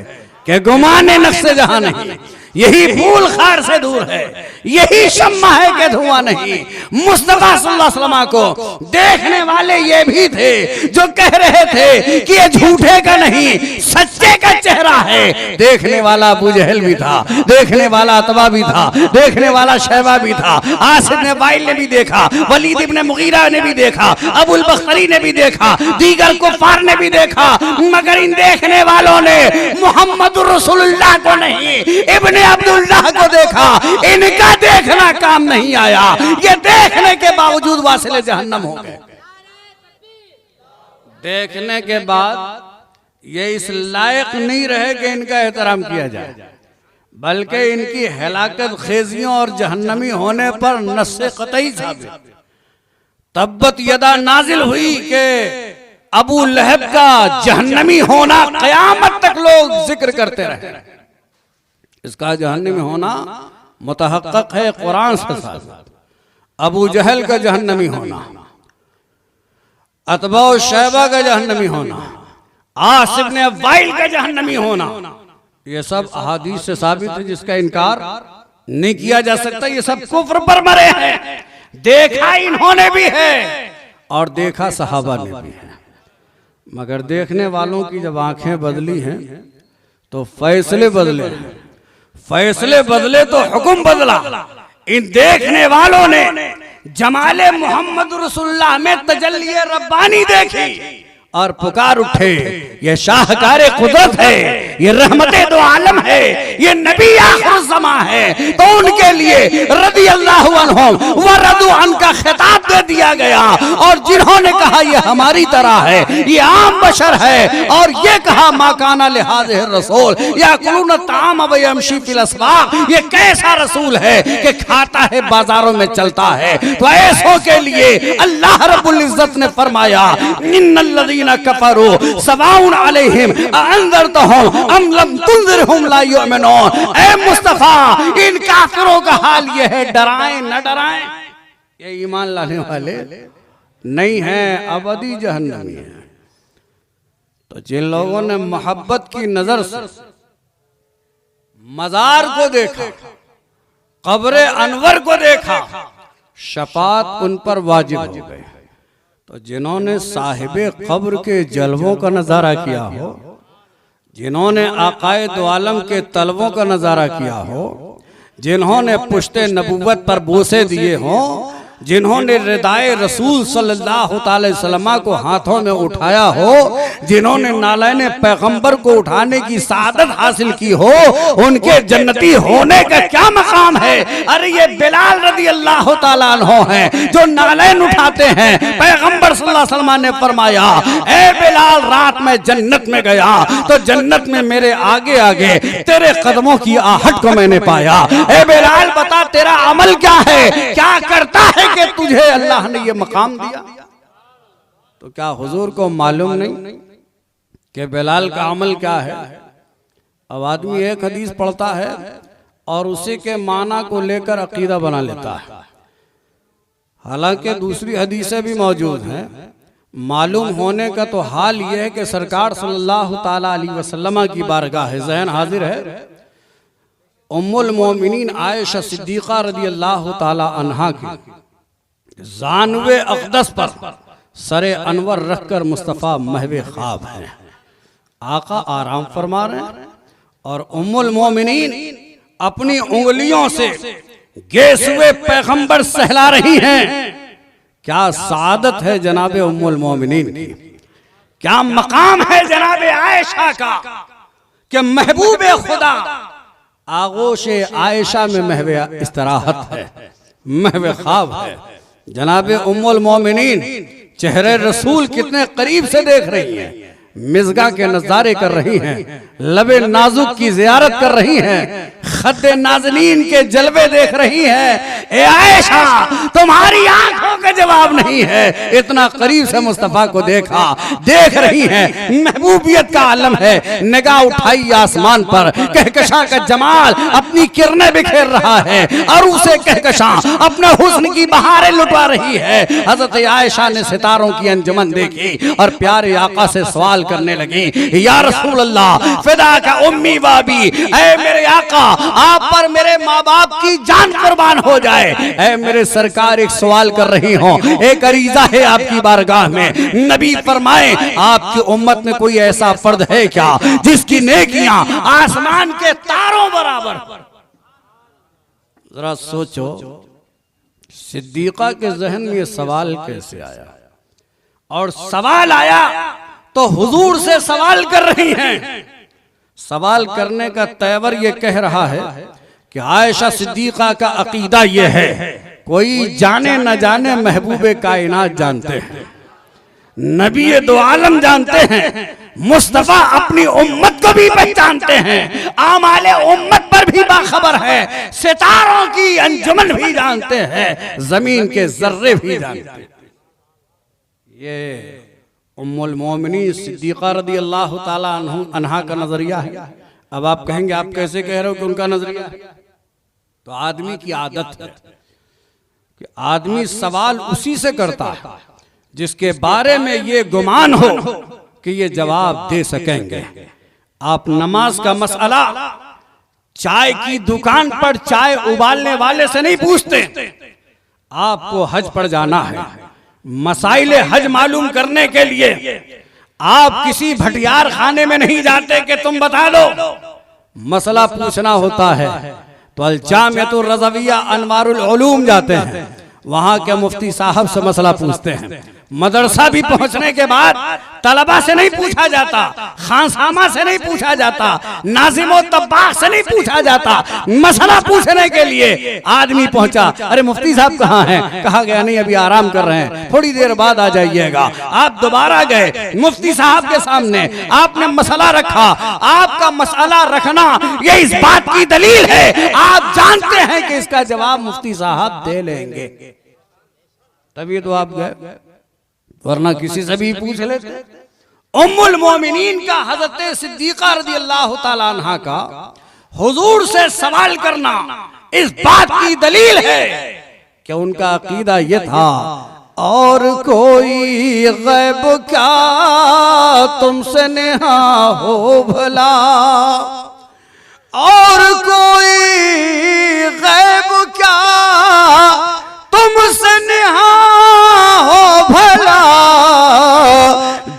कि गुमाने नक्शे जहां नहीं, यही फूल खार से दूर है, यही शम्मा है कि धुआं नहीं। मुस्तफा सल्लल्लाहु अलैहि वसल्लम को देखने वाले ये भी थे जो कह रहे थे कि ये झूठे का नहीं सच्चे का चेहरा है। देखने वाला अबू जहल भी था, देखने वाला अतबा भी था, देखने वाला शैबा भी था, आसिफ ने वाइल ने भी देखा, वलीद इब्ने मुगीरा ने भी देखा, अबुल बख्तरी ने भी देखा, दीगर कुफार ने भी देखा, मगर इन देखने वालों ने मोहम्मद रसूलुल्लाह को नहीं, इब्ने अब्दुल्लाह को देखा। इनका देखना काम नहीं आया, ये देखने के बावजूद वासिले जहन्नम हो गए। देखने के बाद ये इस लायक नहीं रहे कि इनका एहतराम किया जाए, बल्कि इनकी हलाकत खेजियों और जहन्नमी होने पर नस्से कतई साबित। तब्बत यदा नाजिल हुई कि अबू लहब का जहन्नमी होना क़यामत तक लोग जिक्र करते रहे। इसका जहन्नमी होना मुतहक्कक है कुरान से साथ। अबू जहल का जहन्नमी होना, अतबा और शैबा का जहन्नमी होना, आसिफ ने वाइल का जहन्नमी होना, ये सब अहादीस से साबित है, जिसका इनकार नहीं किया जा सकता। ये सब कुफ्र पर मरे हैं। देखा इन्होंने भी है और देखा सहाबा ने भी है, मगर देखने वालों की जब आंखें बदली हैं तो फैसले बदले, फैसले बदले तो हुक्म बदला। इन देखने वालों ने जमाले मोहम्मद रसूलुल्लाह में तजल्ली रब्बानी देखी और पुकार उठे, ये शाहकारे कुदरत है, ये रहमते दो आलम है, ये नबी आखिर ज़मा है, तो उनके लिए रदी अल्लाहु अन्हुम व रदू अन का खिताब दे दिया गया। और जिन्होंने कहा ये हमारी तरह है, ये आम बशर है, और ये कहा माकाना लिहाज़े रसूल या कुलून ताम व यमशी फिल अस्वाक़, ये कैसा रसूल है कि खाता है बाजारों में चलता है। तो ऐसों के लिए अल्लाह रब्बुल इज्जत ने फरमाया इन्नल लज़ीना कफरू सवाउन अलैहिम अअंज़रतहुम अम लम तुंज़िरहुम ला युमिनून। ऐ मुस्तफा, इन काफिरों का हाल ये है, डराएं न डराएं, ये ईमान लाने वाले नहीं हैं, अबदी जहन्नमी है। तो जिन लोगों ने मोहब्बत की नजर से मजार को देखा, कब्र अनवर को देखा, शफात उन पर वाजिब हो गई। तो जिन्होंने साहिबे कब्र के जलवों का नजारा किया हो, जिन्होंने आकाए दो आलम के तलवों का नजारा किया हो, जिन्होंने पुश्ते नबुव्वत पर बोसे दिए हों, जिन्होंने रिदाए रसूल सल्लल्लाहु अलैहि वसल्लम को हाथों में उठाया हो, जिन्होंने नालैने पैगंबर को उठाने की सादत हासिल की हो, उनके जन्नती होने का क्या मकाम है। अरे ये बिलाल रदी अल्लाह तआला अन्हु हैं जो नालैन उठाते हैं। पैगंबर सल्लल्लाहु अलैहि वसल्लम ने फरमाया, ए बिलाल, रात में जन्नत में गया तो जन्नत में मेरे आगे आगे तेरे कदमों की आहट को मैंने पाया। ए बिलाल, बता तेरा अमल क्या है, क्या करता है कि तुझे अल्लाह ने ये मकाम दिया। तो क्या हुजूर को मालूम नहीं कि बिलाल का अमल क्या है? अब आदमी एक हदीस पढ़ता है और उसी के माना को लेकर अकीदा बना लेता है, हालांकि दूसरी हदीसें भी मौजूद हैं। मालूम होने का तो हाल यह है कि सरकार सल्लल्लाहु ताला अलैहि वसल्लम की बारगाह है, ज़हन हाजिर है, उम्मुल मोमिनीन आयशा सिद्दीक़ा रदी अल्लाह ताला अन्हा की जानवे अक़दस पर सरे अनवर रखकर मुस्तफ़ा महवे ख्वाब है, आका आराम फरमा रहे हैं और उम्मुल मोमिनीन अपनी उंगलियों से गेसुए पैगंबर सहला रही हैं। क्या सादत है जनाबे उम्मुल मोमिनीन की, क्या मकाम है जनाबे आयशा का कि महबूबे खुदा आगोश आयशा में महवे इस्तराहत है, महवे ख्वाब है। जनाबे उम्मुल मोमिनीन चेहरे रसूल कितने करीब से देख रही हैं, मिज़गा के नज़ारे कर रही हैं, लबे नाजुक की ज़ियारत कर रही हैं, खद्दे नाज़नीन के जलवे देख रही हैं। ए आयशा, तुम्हारी आंखों का जवाब नहीं है, इतना करीब से मुस्तफ़ा को देखा, देख रही हैं, महबूबियत का आलम है। निगाह उठाई आसमान पर, कहकशा का जमाल अपनी किरणें बिखेर रहा है और उसे कहकशा अपने हुस्न की बहारें लुटा रही है। हज़रत आयशा ने सितारों की अंजुमन देखी और प्यारे आका से सवाल करने लगी, या रसूल अल्लाह, फिदा का उम्मी वाबी, ऐ मेरे आका, आप पर मेरे माँ बाप की जान कुर्बान हो जाए। ऐ मेरे सरकार, एक सवाल कर रही हूँ, एक अरीजा है आपकी बारगाह में। नबी फरमाए, आपकी उम्मत में कोई ऐसा फर्द है क्या जिसकी नेकियां आसमान के तारों बराबर? जरा सोचो, सिद्दीक़ा के जहन में सवाल कैसे आया? और सवाल आया तो हुजूर से सवाल कर रही हैं। सवाल करने का तेवर ये कह रहा है कि आयशा सिद्दीक़ा का अकीदा ये है, कोई जाने न जाने महबूबे कायनात जानते हैं, नबी दो आलम जानते हैं, मुस्तफ़ा अपनी उम्मत को भी पहचानते हैं, आमाले उम्मत पर भी बाखबर है, सितारों की अंजुमन भी जानते हैं, जमीन के जर्रे भी जानते हैं। ये उम्मुल मोमिनीन सिद्दीक़ा रदी अल्लाह ताला अन्हा का नजरिया है। अब आप कहेंगे, आप कैसे कह रहे हो कि उनका नजरिया है? तो आदमी की आदत है कि आदमी सवाल उसी से करता है जिसके बारे में ये गुमान हो कि ये जवाब दे सकेंगे। आप नमाज का मसला चाय की दुकान पर चाय उबालने वाले से नहीं पूछते, आपको हज पर जाना है, मसाइले हज मालूम करने के लिए आप किसी भटियार खाने में नहीं जाते कि तुम बता दो, मसला पूछना होता है तो अल-जामिअतुर रज़विय्या अनवारुल उलूम जाते हैं, वहां के मुफ्ती साहब से मसला पूछते हैं, मदरसा भी पहुंचने के बाद तलबा से नहीं पूछा जाता, खानसामा से नहीं पूछा जाता, नाजिमो तब्बाक से नहीं पूछा जाता। मसला पूछने के लिए आदमी पहुंचा, अरे मुफ्ती साहब कहाँ हैं? कहा गया नहीं, अभी आराम कर रहे हैं, थोड़ी देर बाद आ जाइएगा। आप दोबारा गए मुफ्ती साहब के सामने, आपने मसला रखा। आपका मसला रखना ये इस बात की दलील है आप जानते हैं कि इसका जवाब मुफ्ती साहब दे लेंगे, तभी तो आप गए, वरना किसी से भी पूछ लेते। उम्मुल मोमिनीन का हजरत सिद्दीका रज़ियल्लाहु ताला अन्हा का हुजूर से सवाल करना इस बात की दलील है कि उनका अकीदा ये था, और कोई गैब क्या तुमसे नेहा हो भला, और कोई गैब क्या तुमसे नेहा हो भला,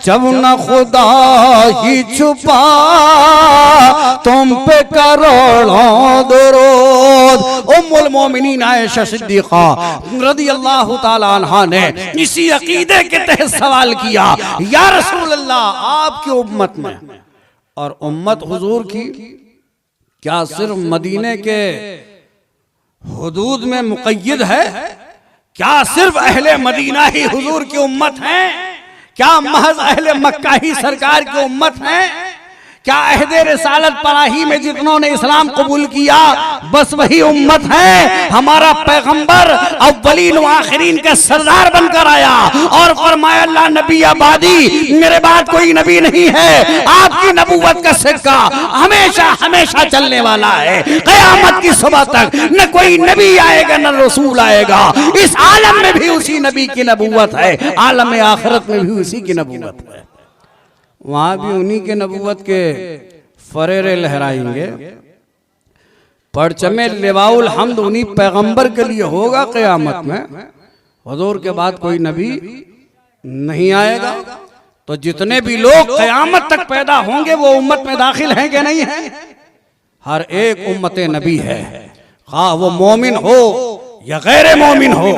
जब न खुदा ही छुपा तुम पे करोड़ों दरूद। उम्मुल मोमिनीन आयशा सिद्दीका रज़ियल्लाहु ताला अन्हा ने इसी अकीदे के तहत सवाल किया, या रसूल अल्लाह, आपकी उम्मत में और उम्मत हुजूर की क्या सिर्फ मदीने के हुदूद में मुक़य्यद है? क्या सिर्फ अहले मदीना ही हुजूर की उम्मत है? क्या महज अहले मक्का ही सरकार की उम्मत है? क्या अहदे रिसालत पराही में जितनों ने इस्लाम कबूल किया बस वही उम्मत है? हमारा पैगंबर अव्वलीन व आखिरीन का सरदार बनकर आया और फरमाया, अल्लाह नबी आबादी, मेरे बाद कोई नबी नहीं है। आपकी नबूवत का सिक्का हमेशा हमेशा चलने वाला है, क़यामत की सुबह तक न कोई नबी आएगा न रसूल आएगा। इस आलम में भी उसी नबी की नबूवत है, आलम आखिरत में भी उसी की नबूवत है, वहां भी उन्हीं के नबूवत के फरेरे लहराएंगे। परचमे लिवाउल हम्द उन्हीं पैगंबर के लिए होगा क़यामत में, हुजूर के बाद कोई नबी नहीं आएगा। तो जितने भी लोग क़यामत तक पैदा होंगे वो उम्मत में दाखिल हैं कि नहीं है? हर एक उम्मत नबी है, हाँ वो मोमिन हो या गैर मोमिन हो,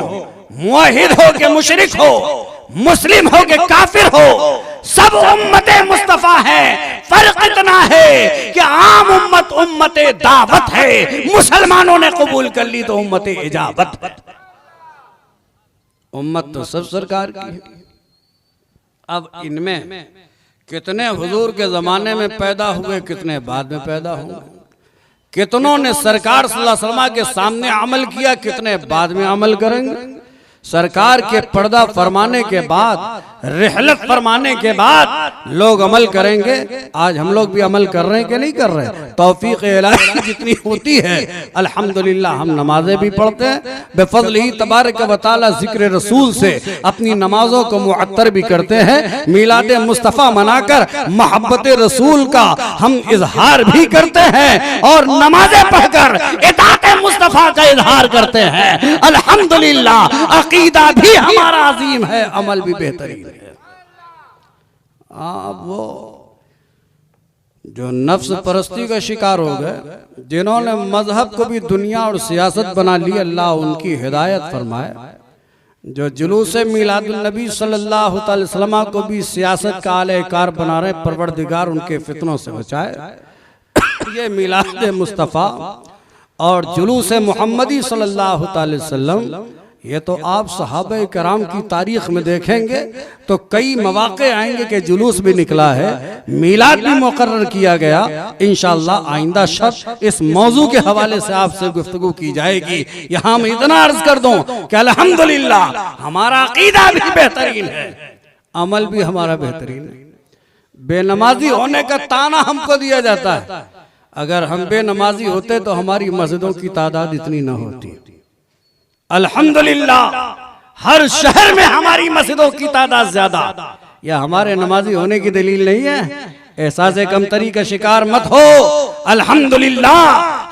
मुआहिद हो के मुशरिक हो, मुस्लिम हो के काफिर हो, सब उम्मते मुस्तफा है। फर्क इतना है कि आम उम्मत उम्मते दावत है, मुसलमानों ने कबूल कर ली तो उम्मते इजाबत। उम्मत तो सब सरकार की है। अब इनमें कितने हुजूर के जमाने में पैदा हुए, कितने बाद में पैदा हुए, कितनों ने सरकार सल्लल्लाहु अलैहि वसल्लम के सामने अमल किया, कितने बाद में अमल करेंगे। सरकार के पर्दा फरमाने के बाद, रिहलत फरमाने के बाद लोग अमल करेंगे। आज हम लोग भी अमल कर रहे हैं कि नहीं कर रहे? तौफीक इलाही जितनी होती है अल्हम्दुलिल्लाह, हम नमाजें भी पढ़ते हैं, बेफज़लिही तबारक व तआला जिक्र रसूल से अपनी नमाजों को मुअत्तर भी करते हैं। मीलाद मुस्तफ़ा मनाकर मोहब्बत रसूल का हम इजहार भी करते हैं और नमाजें पढ़कर इताअत मुस्तफ़ा का इजहार करते हैं। अल्हम्दुलिल्लाह, अकीदा भी हमारा अजीम है, अमल भी बेहतरीन है। वो जो नफ्स परस्ती का शिकार हो गए, जिन्होंने मजहब को भी दुनिया और सियासत बना ली, अल्लाह उनकी हिदायत फरमाए। जो जुलूस मिलादुन नबी सल्लल्लाहु अलैहि वसल्लम को भी सियासत का आले-कार बना रहे, परवरदिगार उनके फितनों से बचाए। ये मिलाद मुस्तफ़ा और जुलूस मोहम्मदी सल्लल्लाहु अलैहि वसल्लम, ये तो आप सहाबे कराम की तारीख में देखेंगे तो कई मौके आएंगे कि जुलूस भी निकला है, मीलाद भी मुकर्रर किया गया। इंशाअल्लाह आइंदा शब इस मौजू के हवाले से आपसे गुफ्तगू की जाएगी। यहाँ मैं इतना अर्ज कर दूं कि अल्हम्दुलिल्लाह हमारा अकीदा भी बेहतरीन है, अमल भी हमारा बेहतरीन है। बेनमाजी होने का ताना हमको दिया जाता है, अगर हम बेनमाजी होते तो हमारी मस्जिदों की तादाद इतनी न होती। अल्हम्दुलिल्लाह हर शहर में हमारी मस्जिदों की तादाद ज्यादा। यह हमारे नमाजी होने की दलील नहीं है। एहसास कमतरी का शिकार मत हो। अल्हम्दुलिल्लाह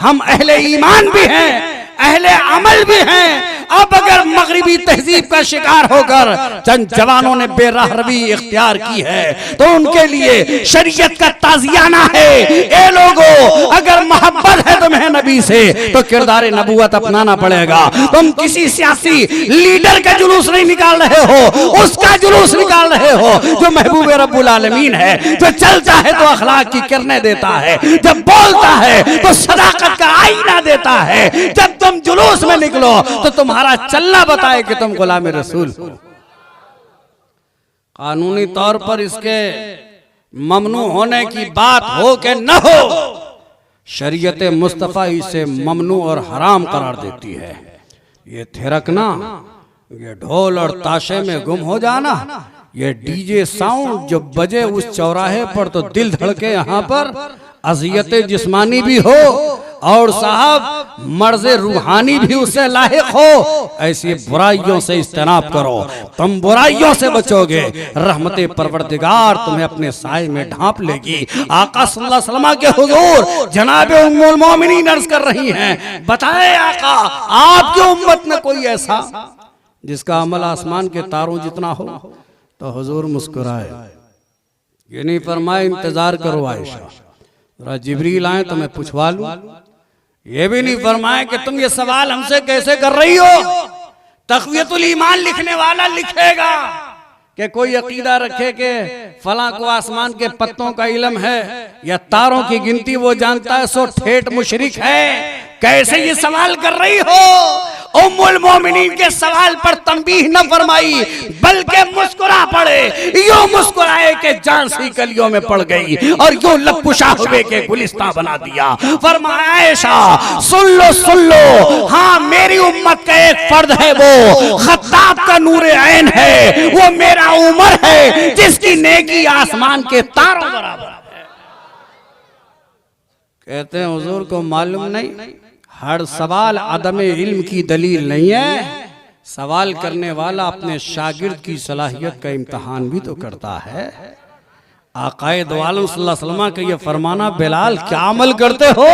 हम अहले ईमान भी हैं, अहले अमल भी हैं अब अगर मगरिबी तहजीब का शिकार होकर चंद जवानों ने बेराहरवी इख्तियार की है तो उनके लिए शरीयत का ताजियाना है। ए लोगों, अगर मोहब्बत है तुम्हें नबी से तो किरदार नबूवत अपनाना पड़ेगा। तुम किसी सियासी लीडर का जुलूस नहीं निकाल रहे हो, उसका जुलूस निकाल रहे हो जो महबूब रब्बुल आलमीन है, जो चलता है तो अखलाक की किरणें देता है, जब बोलता है तो सदाकत का आईना देता है। जब तुम जुलूस में निकलो तो तुम्हारा चलना बताए कि तुम गुलाम रसूल हो। कानूनी तौर पर इसके ममनू होने की बात हो के न हो, शरीयत मुस्तफ़ा इसे ममनू और हराम करार देती है। ये थिरकना, ये ढोल और ताशे में गुम हो जाना, ये डीजे साउंड जो बजे उस चौराहे पर तो दिल धड़के, यहाँ पर अज़ियत जिस्मानी भी हो और साहब मर्ज़े रूहानी भी उससे लाहिक हो। ऐसी बुराइयों से इज्तनाब करो, तुम बुराइयों से बचोगे, रहमते परवरदिगार तुम्हें अपने साए में ढांप लेगी। आका सल्लल्लाहु अलैहि वसल्लम के हुजूर जनाब उम्मुल मोमिनीन अर्ज़ कर रही हैं, बताए आका आपकी उम्मत में कोई ऐसा जिसका अमल आसमान के तारों जितना हो? तो हुजूर मुस्कुराए, ये नहीं फरमाए इंतजार करो आयशा, जरा जिब्रील आए तो मैं पूछवा लूं। ये भी नहीं फरमाए कि तुम ये सवाल हमसे कैसे कर रही हो। तक़वियतुल ईमान लिखने वाला लिखेगा कि कोई अकीदा रखे कि फलां को आसमान के पत्तों का इल्म है या तारों की गिनती वो जानता है, सो ठेठ मुशरिक है। कैसे ये सवाल कर रही हो? उम्मुल मोमिनीन के सवाल पर तंबीह न फरमाई, बल्कि मुस्कुरा पड़े, यूं मुस्कुराए कि जान सी कलियों में पड़ गई और यूं लबकुशा हुए के गुलिस्तां बना दिया। फरमाया आयशा सुन लो, हाँ मेरी उम्मत का एक फर्द है, वो खत्ताब का नूरे ऐन है, वो मेरा उमर है जिसकी नेकी आसमान के तारों बराबर है। कहते हैं हुजूर को मालूम नहीं, हर सवाल अदम इल्म की दलील नहीं है। सवाल करने वाला अपने शागिर्द की सलाहियत का इम्तहान भी तो करता है। आकाए दो आलम सल्लल्लाहु अलैहि वसल्लम का ये फरमाना, बिलाल क्या अमल करते हो,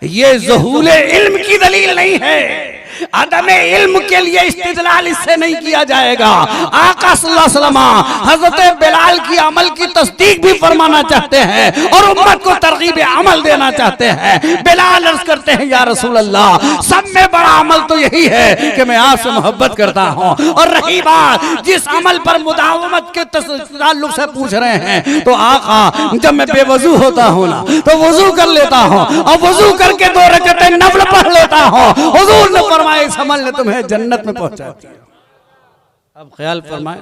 ये ज़हूल इल्म की दलील नहीं है। अदम इल्म के लिए इस्तिदलाल इससे नहीं किया जाएगा। आका सल्लल्लाहु अलैहि वसल्लम हजरत बिलाल की अमल की तस्दीक भी फरमाना चाहते हैं और उम्मत को तरगीब अमल देना चाहते हैं। बिलाल अर्ज करते हैं, या रसूल अल्लाह, सब में बड़ा अमल तो यही है कि मैं आपसे मोहब्बत करता हूँ, और रही बात जिस अमल पर मुदावमत के ताल्लुक से पूछ रहे हैं, तो आका जब मैं बेवजू होता हूँ ना तो वजू कर लेता हूँ और वजू करके 2 रकअतें नफल पढ़ लेता हूँ। हुजूर ने इस अमल ने तुम्हें जन्नत में पहुंचा दिया। अब ख्याल फरमाए,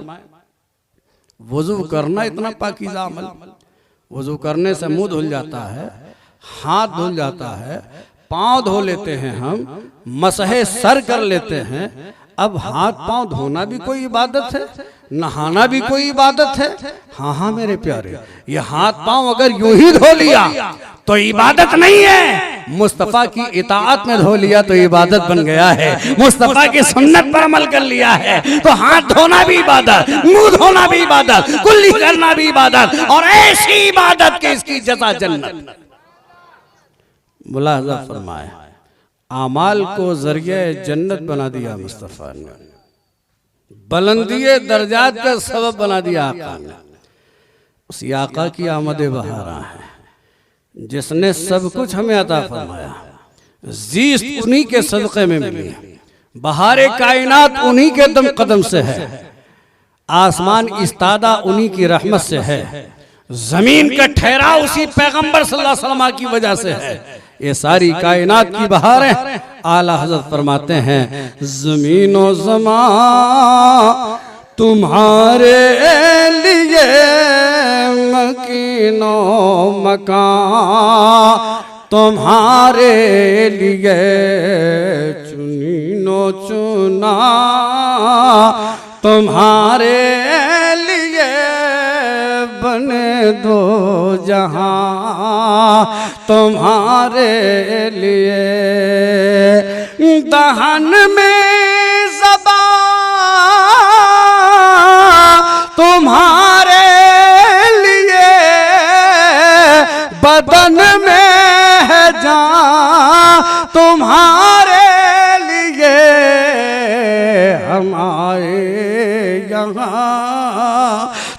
वजू करना इतना पाकीज़ा अमल, वजू करने से मुंह धुल जाता है, हाथ धुल जाता है, पांव धो लेते हैं, हम मसहे सर कर लेते हैं। अब हाथ पांव धोना भी कोई इबादत है, नहाना भी कोई इबादत है। हाँ मेरे प्यारे, ये हाथ पांव अगर यूं ही धो लिया तो इबादत नहीं है। मुस्तफा की इताअत में धो लिया तो इबादत बन गया है। मुस्तफा की सुन्नत पर अमल कर लिया है तो हाथ धोना भी इबादत, मुंह धोना भी इबादत, कुल्ली करना भी इबादत, और ऐसी इबादत के इसकी जज़ा जन्नत। मुलाहज़ा फरमाए, आमाल को जरिए जन्नत बना दिया मुस्तफा ने, बुलंदी दर्जात का सबब बना दिया आका ने। उसी आका की आमद बहारा है जिसने सब कुछ हमें अता फरमाया। ज़ीस्त उन्हीं के सदक़े में मिली, बहारे कायनात उन्हीं के दम कदम से है, आसमान इस्तादा उन्हीं की रहमत से है, जमीन का ठहराव उसी पैगंबर सल्लल्लाहु अलैहि वसल्लम की वजह से है। ये सारी कायनात की बहारें आला हज़रत फरमाते हैं, ज़मीनो ज़मा तुम्हारे लिए, मकीनो मकान तुम्हारे लिए, चुनीनो चुना तुम्हारे लिए, बने दो जहां तुम्हारे लिए। दहन में ज़बां तुम्हारे लिए, बदन में है जान तुम्हारे लिए,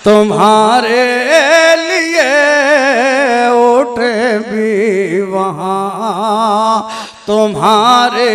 तुम्हारे लिए उठे भी वहाँ तुम्हारे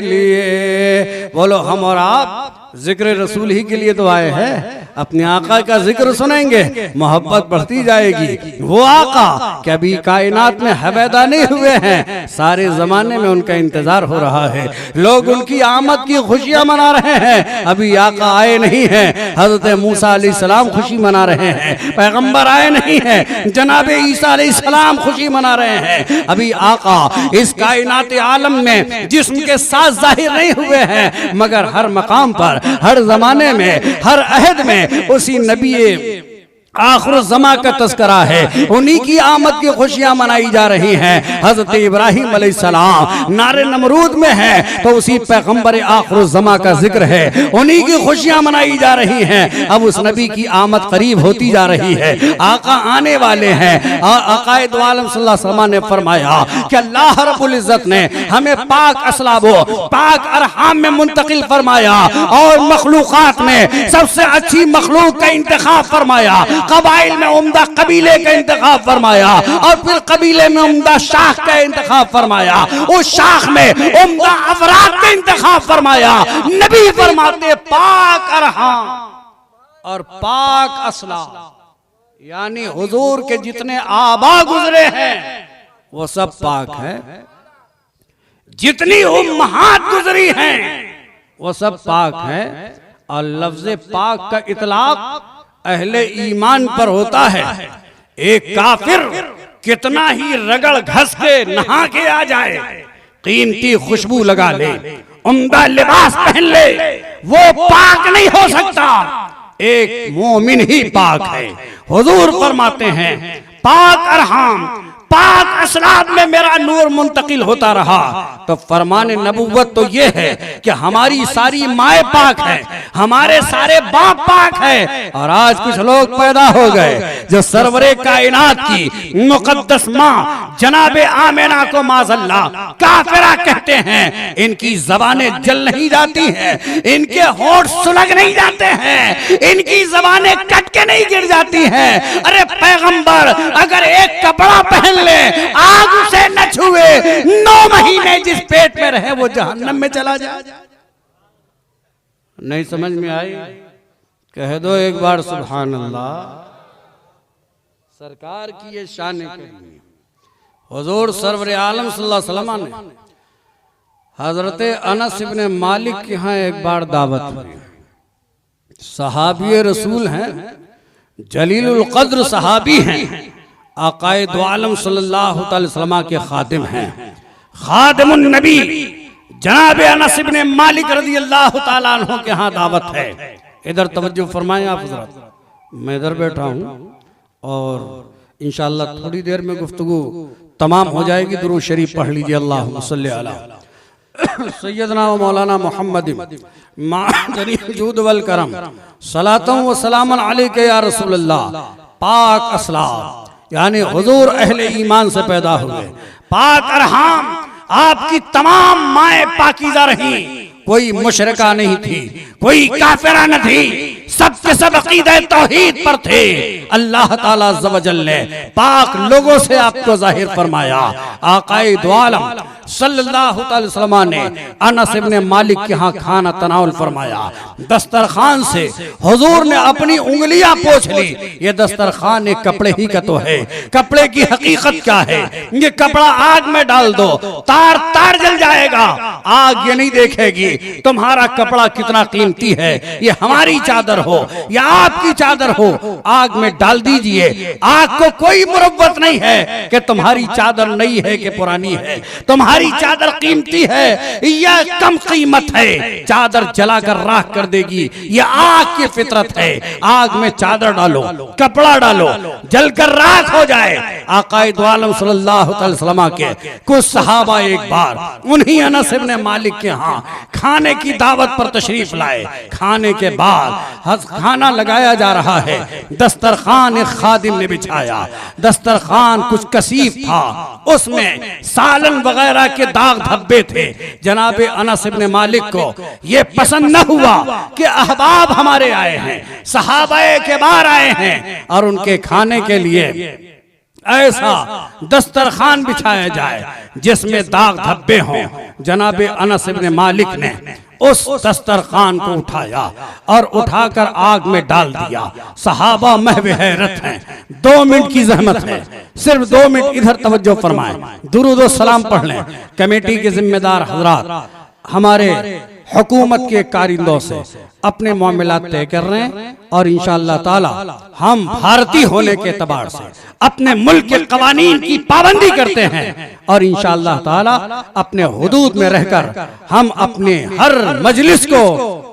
लिए। बोलो हम और आप जिक्र रसूल ही के लिए तो आए हैं, अपने आका का जिक्र सुनेंगे, मोहब्बत बढ़ती जाएगी। वो आका कि अभी कायनात में हबैदा नहीं हुए हैं, सारे जमाने में उनका इंतजार हो रहा है, लोग उनकी आमद की खुशियां मना रहे हैं। अभी आका आए नहीं हैं, हजरत मूसा अलैहिस्सलाम खुशी मना रहे हैं, पैगंबर आए नहीं हैं, जनाब ईसा अलैहिस्सलाम खुशी मना रहे हैं। अभी आका इस कायनात आलम में जिस्म के साथ जाहिर नहीं हुए हैं, मगर हर मकाम पर, हर जमाने में, हर अहद में उसी नबी आखिर ज़मा का तस्करा है, उन्हीं की आमद की खुशियां मनाई जा रही हैं। हजरत इब्राहिम अलैहिस्सलाम नारे नमरूद में है तो उसी पैगंबर आखिर ज़मा का जिक्र है, उन्हीं की खुशियां मनाई जा रही हैं। अब उस नबी की आमद करीब होती जा रही है, आका आने वाले हैं। आकाए दो आलम सल्लल्लाहु अलैहि वसल्लम ने फरमाया कि अल्लाह रब्बुल इज्जत ने हमें पाक असलाबो, पाक अरहाम में मुंतकिल फरमाया और मखलूकात में सबसे अच्छी मखलूक का इंतखाब फरमाया, कबाइल में उम्दा कबीले का इंतखाब फरमाया और फिर कबीले में उम्दा शाख का इंतखाब फरमाया, उस शाख में उम्दा अफराद का इंतखाब फरमाया। नबी फरमाते पाक अरहाम और पाक असला, यानी हुजूर के जितने आबा गुजरे हैं वो सब पाक है, जितनी उम्महात गुजरी हैं वो सब पाक है। और लफ्ज पाक का इतलाक अहले ईमान पर होता है। एक काफिर कितना ही रगड़ घस के नहा के आ जाए, कीमती खुशबू लगा ले, उम्दा लिबास पहन ले, वो पाक नहीं हो सकता। एक मोमिन ही पाक है। हुजूर फरमाते हैं पाक अरहाम, पाक असलाब में मेरा नूर मुंतकिल होता रहा। तो फरमाने नबुव्वत तो ये है कि हमारी सारी माए पाक है, हमारे सारे बाप पाक है। और आज कुछ लोग पैदा हो गए जो सरवरे कायनात की मुकद्दस माँ जनाबे आमिना को माज़अल्लाह काफिरा कहते हैं। इनकी जबानें जल नहीं जाती हैं, इनके होंठ सुलग नहीं जाते हैं, इनकी जबानें कट के नहीं गिर जाती हैं। अरे पैगंबर अगर एक कपड़ा पहन ले, आग उसे न छुए, 9 महीने जिस पेट में रहे वो जहन्नम में चला जाए। नहीं समझ में आई? कह दो एक बार सुभान अल्लाह। सरकार की ये शान है। हुजूर सरवर आलम सल्लल्लाहु अलैहि वसल्लम ने हजरत अनस इब्ने मालिक के यहाँ एक बार दावत हुई। सहाबी रसूल हैं, जलीलुल कद्र सहाबी हैं, आकाए दो आलम सल्लल्लाहु अलैहि वसल्लम के खादिम हैं, खादिमुन नबी जनाब अनस इब्ने मालिक रज़ियल्लाहु ताला अन्हु के यहाँ दावत है। इधर तवज्जो फरमाएं आप हज़रात। मैं इधर बैठा हूँ और इंशाअल्लाह थोड़ी देर में गुफ्तगू तमाम हो जाएगी। दुरूद शरीफ पढ़ लीजिए, अल्लाहुम्मा सल्ली अला सय्यदना व मौलाना मुहम्मद मादनी जूद वल करम सलातु व सलामन अलैका या रसूलल्लाह। पाक असलाब यानी हुजूर अहले ईमान से पैदा हुए। पाक अरहाम, आपकी तमाम माएँ पाकीज़ा रहीं, कोई मुशरिका नहीं थी, कोई काफिरा न थी, सब के सब अकीदा तौहीद पर थे। अल्लाह ताला अज़्ज़ व जल ने पाक लोगों से आपको जाहिर फरमाया। आकाए दो आलम सल्लल्लाहु अलैहि वसल्लम ने अनस इब्ने मालिक के यहाँ खाना तनावुल फरमाया। दस्तरखान से हुजूर ने अपनी उंगलियां पोंछ ली। ये दस्तरखान एक कपड़े ही का तो है। कपड़े की हकीकत क्या है? ये कपड़ा आग में डाल दो, तार तार जल जाएगा, आग ये नहीं देखेगी तुम्हारा कपड़ा कितना कीमती है। ये हमारी चादर हो या आपकी चादर हो, आग में डाल दीजिए, आग को कोई मुरव्वत नहीं है कि तुम्हारी चादर नई है कि पुरानी है, तुम्हारी चादर कीमती है या कम कीमत है, चादर जलाकर राख कर देगी। यह आग की फितरत है। आग में चादर डालो, कपड़ा डालो, जलकर राख हो जाए। आकाए दो आलम सल्लल्लाहु अलैहि वसल्लम के कुछ सहाबा एक बार उन्हीं अनस इब्ने मालिक के यहाँ खाने की दावत पर तशरीफ लाए। खाने के बाद खाना लगाया जा रहा है। दस्तरखान एक खादिम ने बिछाया, दस्तरखान कुछ कसीफ था, उसमें सालन वगैरह के दाग धब्बे थे। जनाब अनस इब्न मालिक को ये पसंद न हुआ कि अहबाब हमारे आए हैं, सहाबाए के बार आए हैं और उनके खाने के लिए ऐसा दस्तरखान बिछाया जाए जिसमें दाग धब्बे हों। जनाब अनस इब्न मालिक ने उस दस्तरखान को उठाया और उठाकर आग में डाल दिया। सहाबा महव हैरत हैं। 2 मिनट की जहमत है, सिर्फ 2 मिनट इधर तवज्जो फरमाएं, दुरूद व सलाम पढ़ लें। कमेटी के जिम्मेदार हजरात हमारे हुकूमत के कारिंदों से अपने मामलात तय कर रहे हैं और इंशाअल्लाह ताला हम भारतीय होने के एतबार से अपने मुल्क के कवानीन की पाबंदी करते हैं और इंशाअल्लाह ताला अपने हुदूद में रहकर हम अपने हर मजलिस को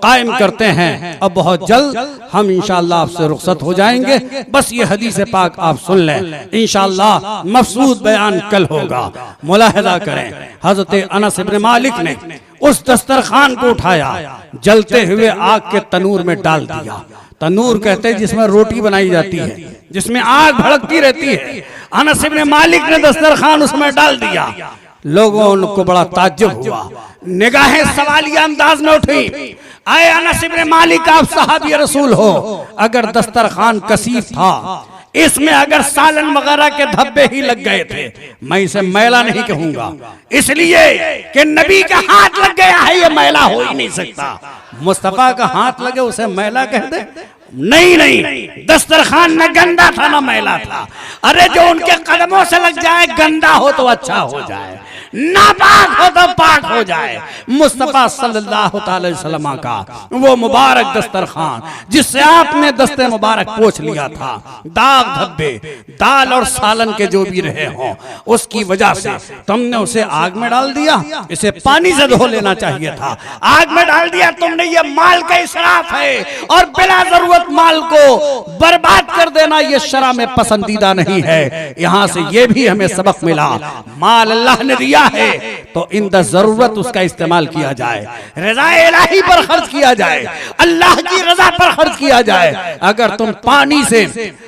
कायम करते हैं। अब बहुत जल्द हम इंशाअल्लाह आपसे रुखसत हो जाएंगे। बस ये हदीस पाक आप सुन लें, इंशाअल्लाह मफसूद बयान कल होगा। मुलाहिजा करें, हजरत अनस इब्न मालिक ने उस दस्तरखान को उठाया, जलते हुए आग के तनूर में डाल दिया। तनूर कहते हैं जिसमें रोटी बनाई जाती है, जिसमें आग भड़कती रहती है। अनस इब्न मालिक ने दस्तरखान उसमें डाल दिया। लोगों को बड़ा ताज्जुब हुआ, निगाहें सवालिया अंदाज में उठी। आए अनस इब्न मालिक, आप सहाबी रसूल हो, अगर दस्तरखान कसीफ था, इसमें अगर सालन वगैरह के धब्बे ही लग गए थे, मैं इसे मैला नहीं कहूंगा, इसलिए कि नबी का हाथ लग गया है, ये मैला हो ही नहीं सकता। मुस्तफा का हाथ लगे उसे मैला कह दे? नहीं नहीं, दस्तरखान न गंदा था न मैला था। अरे जो उनके कदमों से लग जाए, गंदा हो तो अच्छा हो जाए, नापाक हो तो पाक हो जाए। मुस्तफा सल्लल्लाहु अलैहि वसल्लम का वो मुबारक दस्तरखान जिससे आपने दस्ते मुबारक पोंछ लिया था, दाग धब्बे दाल और सालन के जो भी रहे हों, उसकी वजह से तुमने उसे आग में डाल दिया। इसे पानी से धो लेना चाहिए था, आग में डाल दिया तुमने। ये माल का इसराफ है और बिला जरूरत माल को बर्बाद कर देना ये शरा में पसंदीदा नहीं है। यहाँ से ये भी हमें सबक मिला, माल अल्लाह ने दिया है तो इंदा जरूरत उसका इस्तेमाल किया जाए, रज़ा इलाही पर खर्च किया जाए, अल्लाह की रजा पर खर्च किया जाए। अगर तुम पानी से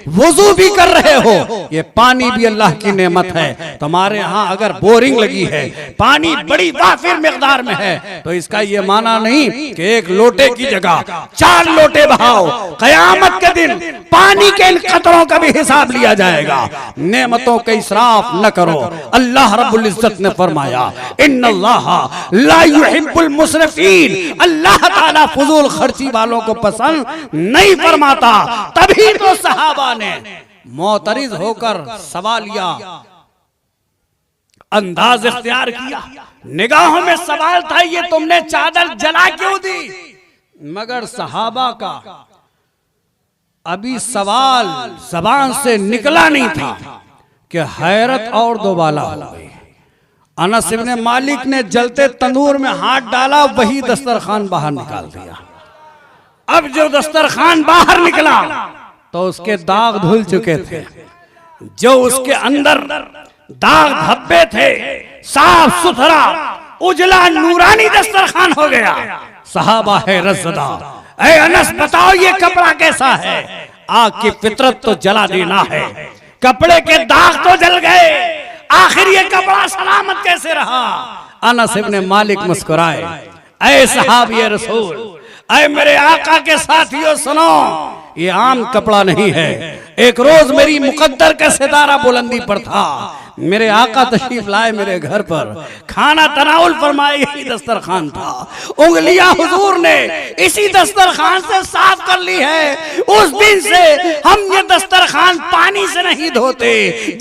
वुजू भी कर रहे हो, ये पानी भी अल्लाह की नेमत है। तुम्हारे यहाँ अगर बोरिंग लगी है, पानी बड़ी वाफिर मिकदार में है, तो इसका ये माना नहीं कि 1 लोटे की जगह 4 लोटे बहाओ। कयामत के दिन पानी के इन कतरों का भी हिसाब लिया जाएगा। नेमतों का इसराफ न करो। अल्लाह रब्बुल इज्जत ने फरमाया, इन्नल्लाह ला युहिब्बुल मुसरिफीन, अल्लाह ताला फजूल खर्ची वालों को पसंद नहीं फरमाता। तभी तो सहाबा ने मोतरिज होकर सवालिया अंदाज इख्तियार किया। निगाहों में सवाल था, ये तुमने चादर जला क्यों दी? मगर सहाबा का अभी सवाल जबान से निकला नहीं था कि हैरत और दोबाला हो गई। अनस इब्न मालिक ने जलते तंदूर में हाथ डाला, वही दस्तरखान बाहर निकाल दिया। अब जो दस्तरखान बाहर निकला तो उसके दाग धुल चुके थे, जो उसके अंदर दाग धब्बे थे, साफ सुथरा उजला नूरानी दस्तरखान हो गया। सहाबा है रज़दा, ऐ अनस बताओ ये कपड़ा कैसा है? आग की फितरत तो जला देना है, कपड़े के दाग तो जल गए, आखिर ये कपड़ा सलामत कैसे रहा? अनस इब्न मालिक मुस्कुराए, ऐ सहाबी रसूल, ऐ मेरे आका के साथियों सुनो, ये आम कपड़ा नहीं है। एक रोज मेरी मुकद्दर का सितारा बुलंदी पर था, मेरे आका तशरीफ लाए मेरे घर पर, खाना तनाउल फरमाए, यही दस्तरखान था। उंगलियां हुजूर ने इसी दस्तरखान से साफ कर ली है। उस दिन से हम ये दस्तरखान पानी से नहीं धोते,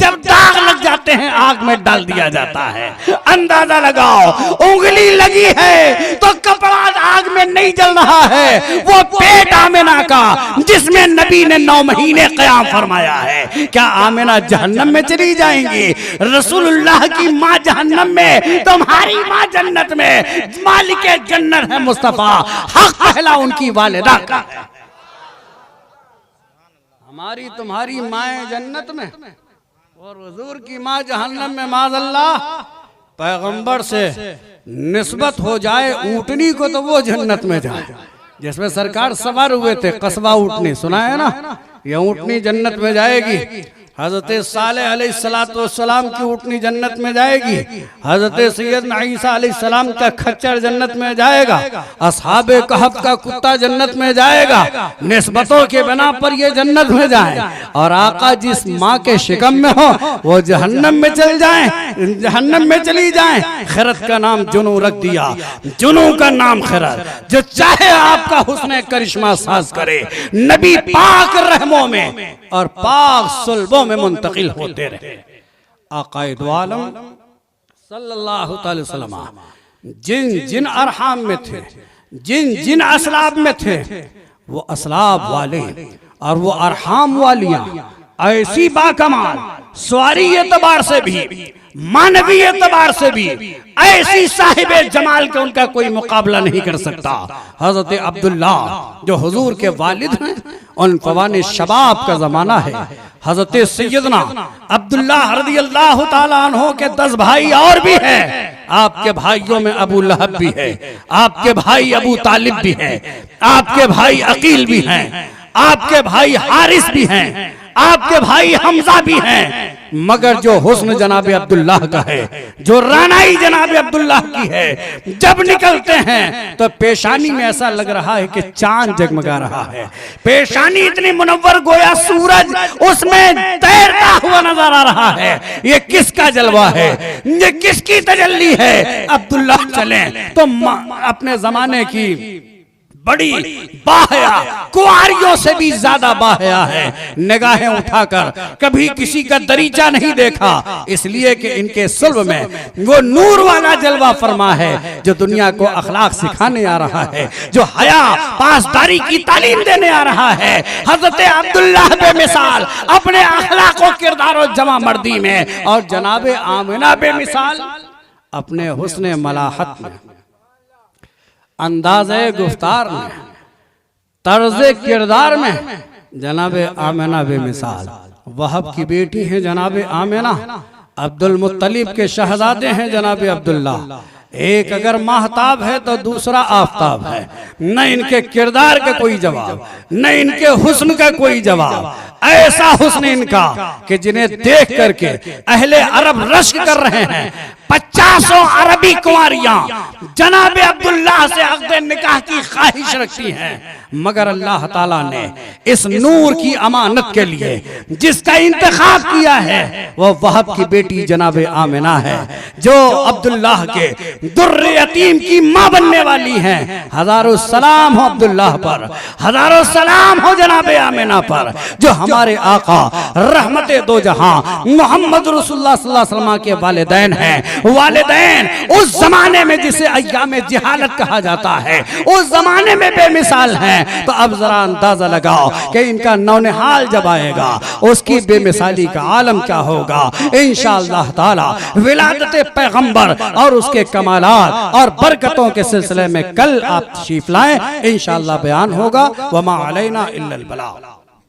जब दाग लग जाते हैं आग में डाल दिया जाता है। अंदाजा लगाओ, उंगली लगी है तो कपड़ा आग में नहीं जल रहा है, वो पेट आमिना का जिसमें नबी ने 9 महीने क़याम फरमाया है। क्या आमिना जहन्नम में चली जाएंगी? रसूलुल्लाह की माँ जहन्नम में, तुम्हारी माँ जन्नत में। मालिके जन्नत है मुस्तफा, हक पहला उनकी वालिदा का है। हमारी तुम्हारी माँ जन्नत में और हुजूर की माँ जहन्नम में। माज़अल्लाह, पैगंबर से निस्बत हो जाए ऊँटनी को तो वो जन्नत में जाए, जिसमें सरकार सवार हुए थे, कस्बा ऊँटनी, सुना है ना, ये ऊँटनी जन्नत में जाएगी। हजरत सालेह अलैहिस्सलाम की ऊँटनी जन्नत में जाएगी। हजरत सैयदना ईसा अलैहिस्सलाम का खच्चर जन्नत में जाएगा। असहाबे कहफ का कुत्ता जन्नत में जाएगा। निस्बतों के बिना पर ये जन्नत में जाए, और आका जिस माँ के शिकम में हो वो जहन्नम में चल जाए, जहन्नम में चली जाए। खैरत का नाम जुनू रख दिया, जुनू का नाम खैरत। जो चाहे आपका हुस्न करिश्मा साज करे, नबी पाक रहमों में और पाक सुल्बों में मुंतकिल होते रहे। आकाए दो आलम सल्लल्लाहु अलैहि वसल्लम जिन जिन अरहाम में थे, जिन जिन असलाब में थे, वो असलाब वाले और वो अरहाम वालियां ऐसी बाकमाल, स्वारी एतबार से भी, मानवी एतबार से भी ऐसी साहिबे जमाल के उनका कोई मुकाबला नहीं कर सकता। हजरत अब्दुल्ला जो हुजूर के वालिद हैं, उन फवाने शबाब का जमाना है। हजरत सैयदना अब्दुल्ला रज़ियल्लाहु ताला अन्हु के 10 भाई और भी हैं। आपके भाइयों में अबू लहब भी है, आपके भाई अबू तालिब भी है, आपके भाई अकील भी हैं, आपके भाई हारिस भी हैं, आपके भाई हमजा भी हैं। मगर जो हुस्न जनाबे अब्दुल्लाह का है, जो रानाई जनाबे अब्दुल्लाह की है, जब निकलते हैं तो पेशानी में ऐसा लग रहा है कि चांद जगमगा रहा है। पेशानी इतनी मुनव्वर गोया सूरज उसमें तैरता हुआ नजर आ रहा है। ये किसका जलवा है, ये किसकी तजल्ली है? अब्दुल्लाह चले तो अपने जमाने की बड़ी बाहया कुआरियों से भी ज्यादा बाहया है। निगाहें उठाकर कभी किसी का दरीचा नहीं देखा, इसलिए कि इनके सुल्ब में वो नूर वाला जलवा फरमा है जो दुनिया को अखलाक सिखाने आ रहा है, जो हया पासदारी की तालीम देने आ रहा है। हजरत अब्दुल्लाह बेमिसाल अपने अखलाक और किरदार और जमा मर्दी में, और जनाबे आमिना बेमिसाल अपने हुस्न मलाहत में, अंदाज़े गुफ्तार में, तर्ज़े किरदार में जनाबे आमिना बेमिसाल। वहब की बेटी हैं जनाबे आमिना, अब्दुल मुत्तलिब के शहजादे हैं जनाबे अब्दुल्ला। एक अगर महताब है तो दूसरा आफताब है। न इनके किरदार का कोई जवाब, न इनके हुस्न का कोई जवाब। ऐसा हुस्न इनका कि जिन्हें देख करके अहले अरब रश्क कर रहे हैं। 50 अरबी कुंवारियां जनाबे अब्दुल्लाह से अक़्द निकाह की ख्वाहिश रखती हैं, मगर अल्लाह ताला ने इस नूर की अमानत के लिए जिसका इंतखाब किया है वो वहब की बेटी जनाबे आमिना है, जो अब्दुल्लाह के दुर्र यतीम की मां बनने वाली हैं। हजारों सलाम हो अब्दुल्लाह पर, हजारों सलाम हो जनाबे आमिना पर, जो हमारे आका रहमते दो जहां मोहम्मद रसूलुल्लाह सल्लल्लाहु अलैहि वसल्लम के वालिदैन हैं। वालिदैन उस जमाने में जिसे अय्याम जिहालत कहा जाता है, उस जमाने में बेमिसाल हैं। तो अब जरा अंदाजा लगाओ कि इनका नौनिहाल जब आएगा उसकी बेमिसाली का आलम क्या होगा। इंशाअल्लाह ताला विलादत पैगंबर और उसके कमालात और बरकतों के सिलसिले में कल आप तशरीफ लाएं, इंशाअल्लाह बयान होगा। वमा अलैना इल्लल बलाग।